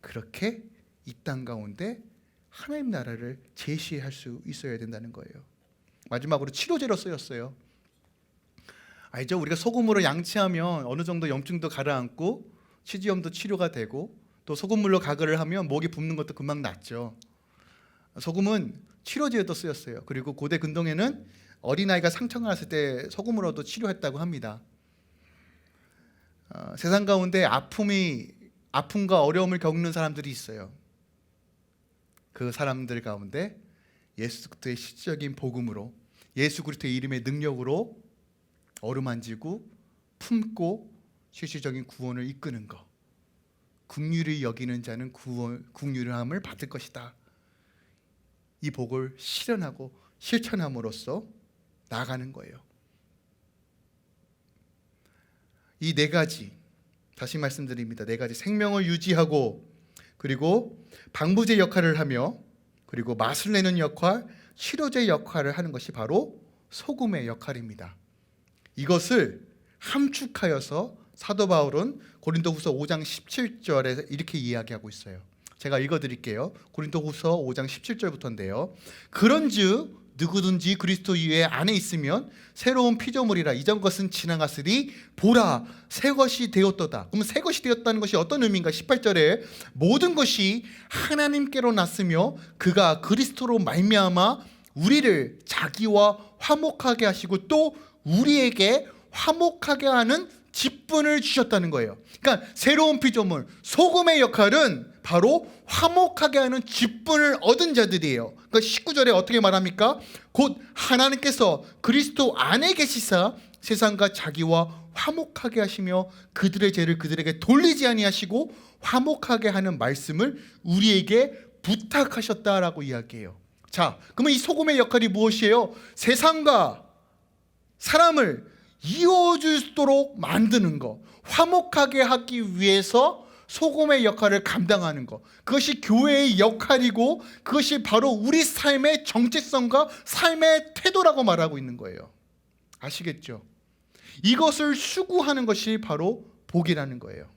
그렇게 이 땅 가운데 하나님 나라를 제시할 수 있어야 된다는 거예요. 마지막으로 치료제로 쓰였어요. 알죠? 우리가 소금으로 양치하면 어느 정도 염증도 가라앉고 치주염도 치료가 되고 또 소금물로 가글을 하면 목이 붓는 것도 금방 낫죠. 소금은 치료제에도 쓰였어요. 그리고 고대 근동에는 어린아이가 상처가 났을 때 소금으로도 치료했다고 합니다. 세상 가운데 아픔과 어려움을 겪는 사람들이 있어요. 그 사람들 가운데 예수 그리스도의 실질적인 복음으로, 예수 그리스도의 이름의 능력으로 어루만지고 품고 실질적인 구원을 이끄는 것, 긍휼히 여기는 자는 긍휼함을 받을 것이다. 이 복을 실현하고 실천함으로써 나아가는 거예요. 이 네 가지, 다시 말씀드립니다. 네 가지, 생명을 유지하고 그리고 방부제 역할을 하며 그리고 맛을 내는 역할, 치료제 역할을 하는 것이 바로 소금의 역할입니다. 이것을 함축하여서 사도 바울은 고린도후서 5장 17절에 이렇게 이야기하고 있어요. 제가 읽어드릴게요. 고린도후서 5장 17절부터인데요. 그런즉 누구든지 그리스도 이외에 안에 있으면 새로운 피조물이라 이전 것은 지나갔으리 보라 새 것이 되었도다. 그럼 새 것이 되었다는 것이 어떤 의미인가? 18절에 모든 것이 하나님께로 났으며 그가 그리스도로 말미암아 우리를 자기와 화목하게 하시고 또 우리에게 화목하게 하는 직분을 주셨다는 거예요. 그러니까 새로운 피조물, 소금의 역할은 바로 화목하게 하는 직분을 얻은 자들이에요. 그러니까 19절에 어떻게 말합니까? 곧 하나님께서 그리스도 안에 계시사 세상과 자기와 화목하게 하시며 그들의 죄를 그들에게 돌리지 아니하시고 화목하게 하는 말씀을 우리에게 부탁하셨다라고 이야기해요. 자, 그러면 이 소금의 역할이 무엇이에요? 세상과 사람을 이어줄 수 있도록 만드는 것, 화목하게 하기 위해서 소금의 역할을 감당하는 것, 그것이 교회의 역할이고 그것이 바로 우리 삶의 정체성과 삶의 태도라고 말하고 있는 거예요. 아시겠죠? 이것을 추구하는 것이 바로 복이라는 거예요.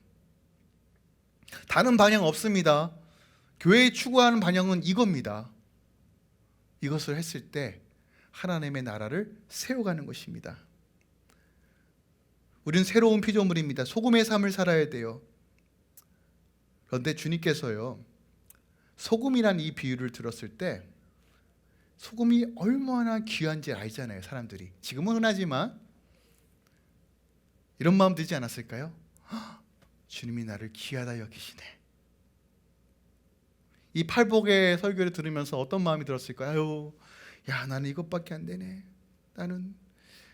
다른 방향 없습니다. 교회에 추구하는 방향은 이겁니다. 이것을 했을 때 하나님의 나라를 세워가는 것입니다. 우리는 새로운 피조물입니다. 소금의 삶을 살아야 돼요. 그런데 주님께서요, 소금이란 이 비유를 들었을 때 소금이 얼마나 귀한지 알잖아요, 사람들이. 지금은 흔하지만 이런 마음 들지 않았을까요? 주님이 나를 귀하다 여기시네. 이 팔복의 설교를 들으면서 어떤 마음이 들었을까요? 아유, 야, 나는 이것밖에 안 되네. 나는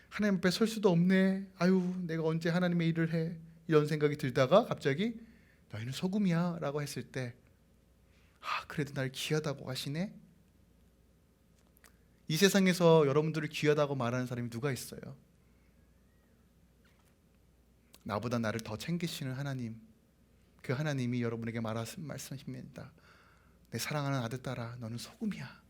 하나님 앞에 설 수도 없네. 아유, 내가 언제 하나님의 일을 해. 이런 생각이 들다가 갑자기 너희는 소금이야 라고 했을 때, 그래도 날 귀하다고 하시네. 이 세상에서 여러분들을 귀하다고 말하는 사람이 누가 있어요? 나보다 나를 더 챙기시는 하나님, 그 하나님이 여러분에게 말씀하십니다. 내 사랑하는 아들 딸아, 너는 소금이야.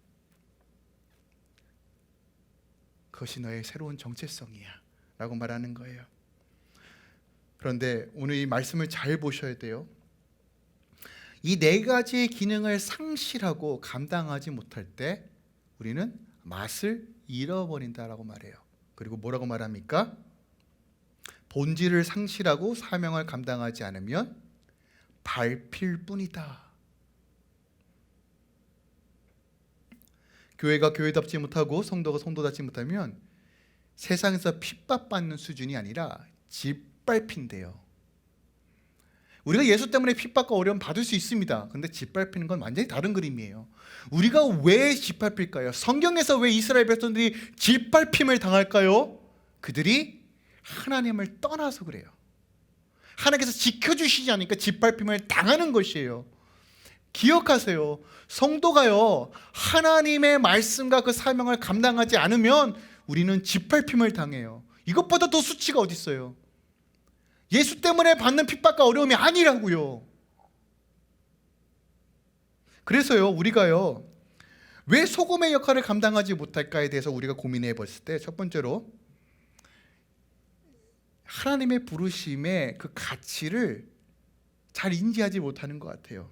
그것이 너의 새로운 정체성이야 라고 말하는 거예요. 그런데 오늘 이 말씀을 잘 보셔야 돼요. 이 네 가지의 기능을 상실하고 감당하지 못할 때 우리는 맛을 잃어버린다라고 말해요. 그리고 뭐라고 말합니까? 본질을 상실하고 사명을 감당하지 않으면 밟힐 뿐이다. 교회가 교회답지 못하고 성도가 성도답지 못하면 세상에서 핍박받는 수준이 아니라 짓밟힌대요. 우리가 예수 때문에 핍박과 어려움 받을 수 있습니다. 그런데 짓밟히는 건 완전히 다른 그림이에요. 우리가 왜 짓밟힐까요? 성경에서 왜 이스라엘 백성들이 짓밟힘을 당할까요? 그들이 하나님을 떠나서 그래요. 하나님께서 지켜주시지 않으니까 짓밟힘을 당하는 것이에요. 기억하세요. 성도가요, 하나님의 말씀과 그 사명을 감당하지 않으면 우리는 짓밟힘을 당해요. 이것보다 더 수치가 어디 있어요? 예수 때문에 받는 핍박과 어려움이 아니라고요. 그래서요, 우리가요, 왜 소금의 역할을 감당하지 못할까에 대해서 우리가 고민해 봤을 때, 첫 번째로 하나님의 부르심의 그 가치를 잘 인지하지 못하는 것 같아요.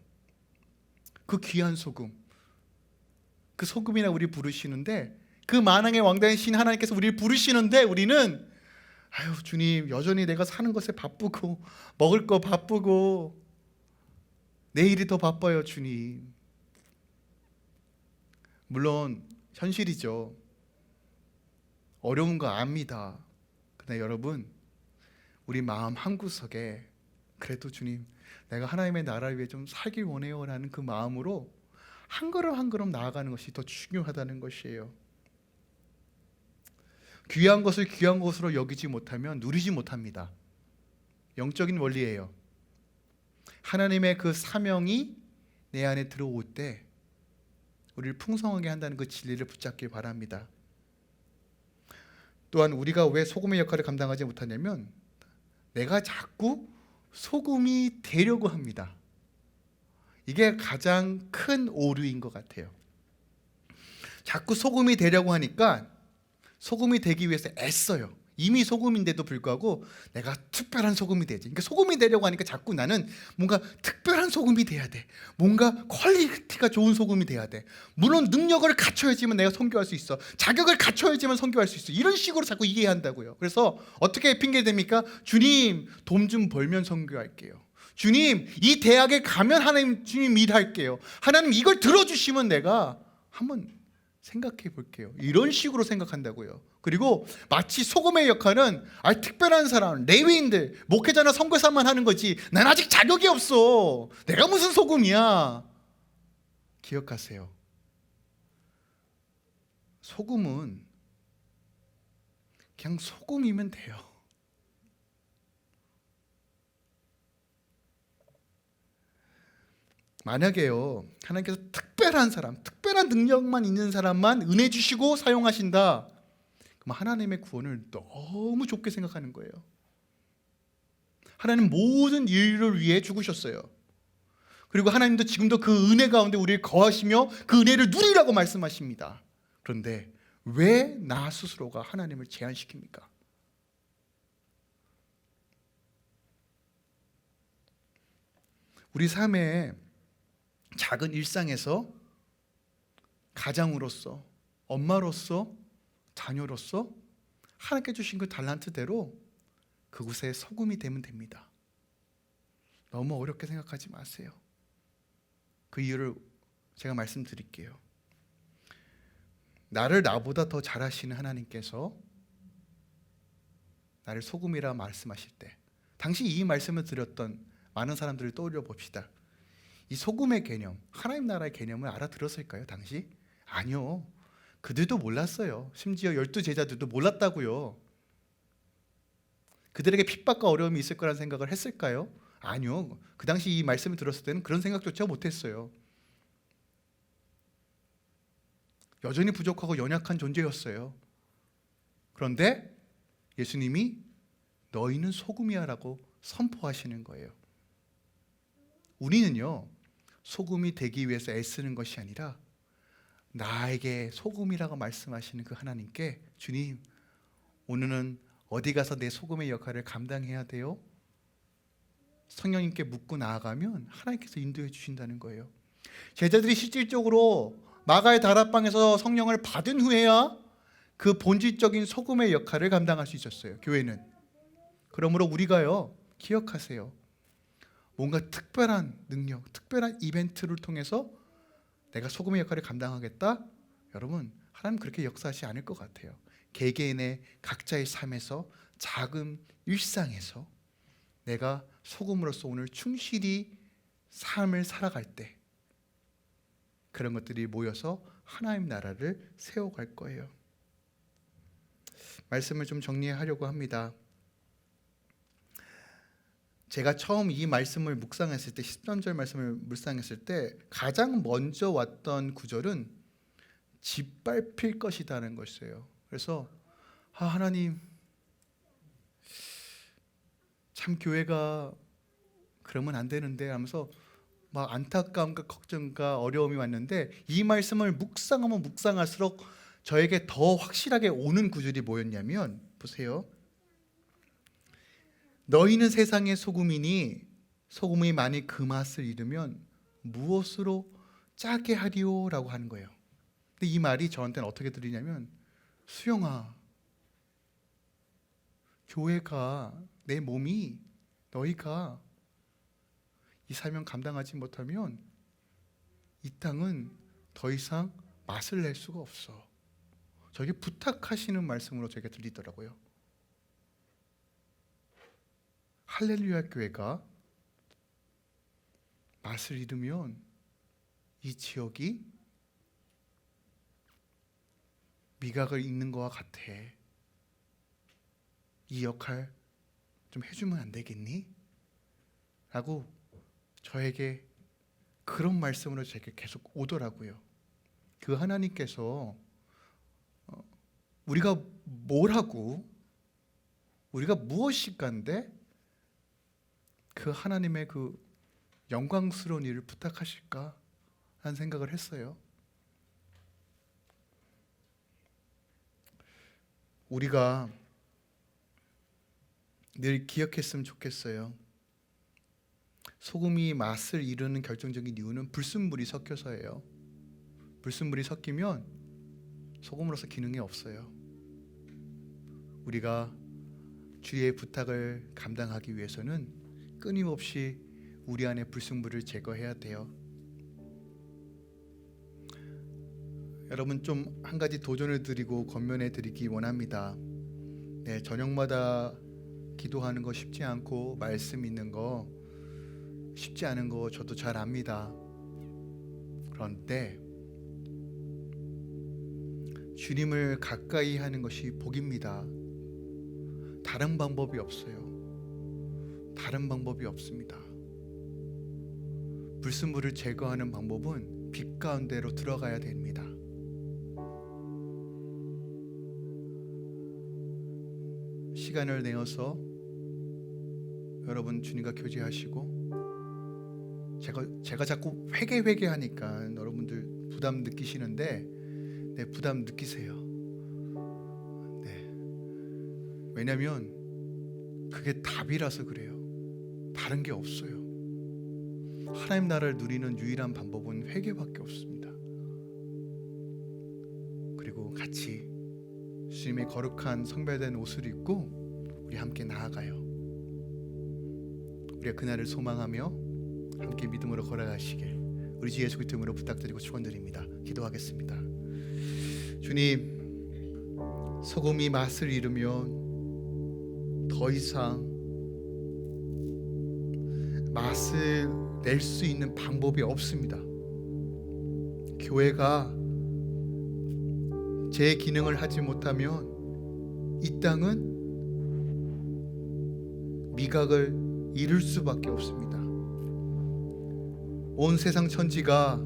그 귀한 소금, 그 소금이나 우리 부르시는데, 그 만왕의 왕자이신 하나님께서 우리를 부르시는데 우리는 아유, 주님, 여전히 내가 사는 것에 바쁘고 먹을 거 바쁘고 내일이 더 바빠요, 주님. 물론 현실이죠. 어려운 거 압니다. 그러나 여러분, 우리 마음 한구석에 그래도 주님, 내가 하나님의 나라를 위해 좀 살길 원해요 라는 그 마음으로 한 걸음 한 걸음 나아가는 것이 더 중요하다는 것이에요. 귀한 것을 귀한 것으로 여기지 못하면 누리지 못합니다. 영적인 원리예요. 하나님의 그 사명이 내 안에 들어올 때 우리를 풍성하게 한다는 그 진리를 붙잡길 바랍니다. 또한 우리가 왜 소금의 역할을 감당하지 못하냐면 내가 자꾸 소금이 되려고 합니다. 이게 가장 큰 오류인 것 같아요. 자꾸 소금이 되려고 하니까 소금이 되기 위해서 애써요. 이미 소금인데도 불구하고 내가 특별한 소금이 되지. 그러니까 소금이 되려고 하니까 자꾸 나는 뭔가 특별한 소금이 돼야 돼. 뭔가 퀄리티가 좋은 소금이 돼야 돼. 물론 능력을 갖춰야지만 내가 선교할 수 있어. 자격을 갖춰야지만 선교할 수 있어. 이런 식으로 자꾸 이해한다고요. 그래서 어떻게 핑계 댑니까? 주님, 돈 좀 벌면 선교할게요. 주님, 이 대학에 가면 하나님 주님 일할게요. 하나님 이걸 들어주시면 내가 한번 생각해 볼게요. 이런 식으로 생각한다고요. 그리고 마치 소금의 역할은 특별한 사람, 레위인들, 목회자나 선교사만 하는 거지 난 아직 자격이 없어. 내가 무슨 소금이야. 기억하세요. 소금은 그냥 소금이면 돼요. 만약에요, 하나님께서 특별한 사람, 특별한 능력만 있는 사람만 은혜 주시고 사용하신다, 그럼 하나님의 구원을 너무 좁게 생각하는 거예요. 하나님 모든 인류를 위해 죽으셨어요. 그리고 하나님도 지금도 그 은혜 가운데 우리를 거하시며 그 은혜를 누리라고 말씀하십니다. 그런데 왜 나 스스로가 하나님을 제한시킵니까? 우리 삶에 작은 일상에서 가장으로서, 엄마로서, 자녀로서 하나님께 주신 그 달란트대로 그곳에 소금이 되면 됩니다. 너무 어렵게 생각하지 마세요. 그 이유를 제가 말씀드릴게요. 나를 나보다 더 잘하시는 하나님께서 나를 소금이라 말씀하실 때, 당시 이 말씀을 드렸던 많은 사람들을 떠올려 봅시다. 이 소금의 개념, 하나님 나라의 개념을 알아들었을까요? 당시? 아니요. 그들도 몰랐어요. 심지어 12제자들도 몰랐다고요. 그들에게 핍박과 어려움이 있을 거라는 생각을 했을까요? 아니요. 그 당시 이 말씀을 들었을 때는 그런 생각조차 못했어요. 여전히 부족하고 연약한 존재였어요. 그런데 예수님이 너희는 소금이야 라고 선포하시는 거예요. 우리는요, 소금이 되기 위해서 애쓰는 것이 아니라 나에게 소금이라고 말씀하시는 그 하나님께, 주님, 오늘은 어디 가서 내 소금의 역할을 감당해야 돼요? 성령님께 묻고 나아가면 하나님께서 인도해 주신다는 거예요. 제자들이 실질적으로 마가의 다락방에서 성령을 받은 후에야 그 본질적인 소금의 역할을 감당할 수 있었어요. 교회는. 그러므로 우리가요, 기억하세요. 뭔가 특별한 능력, 특별한 이벤트를 통해서 내가 소금의 역할을 감당하겠다? 여러분, 하나님 그렇게 역사하지 않을 것 같아요. 개개인의 각자의 삶에서, 작은 일상에서 내가 소금으로서 오늘 충실히 삶을 살아갈 때 그런 것들이 모여서 하나님 나라를 세워갈 거예요. 말씀을 좀 정리하려고 합니다. 제가 처음 이 말씀을 묵상했을 때, 13절 말씀을 묵상했을 때 가장 먼저 왔던 구절은 짓밟힐 것이라는 것이에요. 그래서 하나님, 참 교회가 그러면 안 되는데 하면서 막 안타까움과 걱정과 어려움이 왔는데, 이 말씀을 묵상하면 묵상할수록 저에게 더 확실하게 오는 구절이 뭐였냐면, 보세요. 너희는 세상의 소금이니 소금이 많이 그 맛을 잃으면 무엇으로 짜게 하리오? 라고 하는 거예요. 근데 이 말이 저한테는 어떻게 들리냐면, 수영아, 교회가, 내 몸이, 너희가 이 사명 감당하지 못하면 이 땅은 더 이상 맛을 낼 수가 없어. 저게 부탁하시는 말씀으로 제게 들리더라고요. 할렐루야 교회가 맛을 잃으면 이 지역이 미각을 잃는 것과 같아. 이 역할 좀 해주면 안 되겠니? 라고 저에게 그런 말씀으로 제게 계속 오더라고요. 그 하나님께서 우리가 뭘 하고 우리가 무엇일까인데 그 하나님의 그 영광스러운 일을 부탁하실까 하는 생각을 했어요. 우리가 늘 기억했으면 좋겠어요. 소금이 맛을 잃는 결정적인 이유는 불순물이 섞여서예요. 불순물이 섞이면 소금으로서 기능이 없어요. 우리가 주의 부탁을 감당하기 위해서는 끊임없이 우리 안에 불순물을 제거해야 돼요. 여러분, 좀 한 가지 도전을 드리고 권면해 드리기 원합니다. 네, 저녁마다 기도하는 거 쉽지 않고 말씀 있는 거 쉽지 않은 거 저도 잘 압니다. 그런데 주님을 가까이 하는 것이 복입니다. 다른 방법이 없어요. 다른 방법이 없습니다. 불순물을 제거하는 방법은 빛 가운데로 들어가야 됩니다. 시간을 내어서 여러분 주님과 교제하시고, 제가 자꾸 회개하니까 여러분들 부담 느끼시는데, 네, 부담 느끼세요. 네, 왜냐하면 그게 답이라서 그래요. 다른 게 없어요. 하나님 나라를 누리는 유일한 방법은 회개밖에 없습니다. 그리고 같이 주님의 거룩한 성별된 옷을 입고 우리 함께 나아가요. 우리가 그날을 소망하며 함께 믿음으로 걸어가시길 우리 주 예수 그리스도 이름으로 부탁드리고 축원드립니다. 기도하겠습니다. 주님, 소금이 맛을 잃으면 더 이상 맛을 낼 수 있는 방법이 없습니다. 교회가 제 기능을 하지 못하면 이 땅은 미각을 잃을 수밖에 없습니다. 온 세상 천지가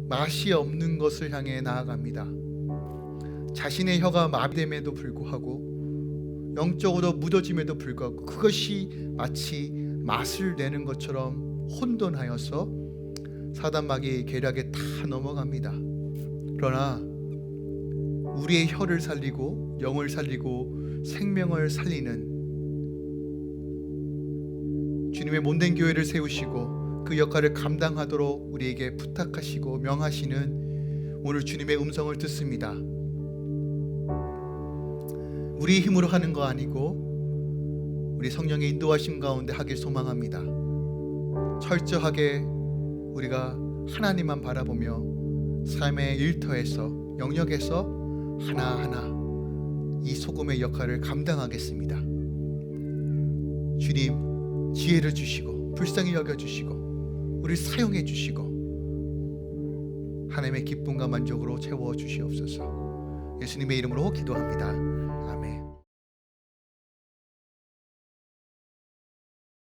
맛이 없는 것을 향해 나아갑니다. 자신의 혀가 마비됨에도 불구하고 영적으로 무뎌짐에도 불구하고 그것이 마치 맛을 내는 것처럼 혼돈하여서 사단마귀의 계략에 다 넘어갑니다. 그러나 우리의 혀를 살리고 영을 살리고 생명을 살리는 주님의 몸된 교회를 세우시고 그 역할을 감당하도록 우리에게 부탁하시고 명하시는 오늘 주님의 음성을 듣습니다. 우리 힘으로 하는 거 아니고 우리 성령의 인도하심 가운데 하길 소망합니다. 철저하게 우리가 하나님만 바라보며 삶의 일터에서 영역에서 하나하나 이 소금의 역할을 감당하겠습니다. 주님, 지혜를 주시고 불쌍히 여겨주시고 우리를 사용해 주시고 하나님의 기쁨과 만족으로 채워 주시옵소서. 예수님의 이름으로 기도합니다.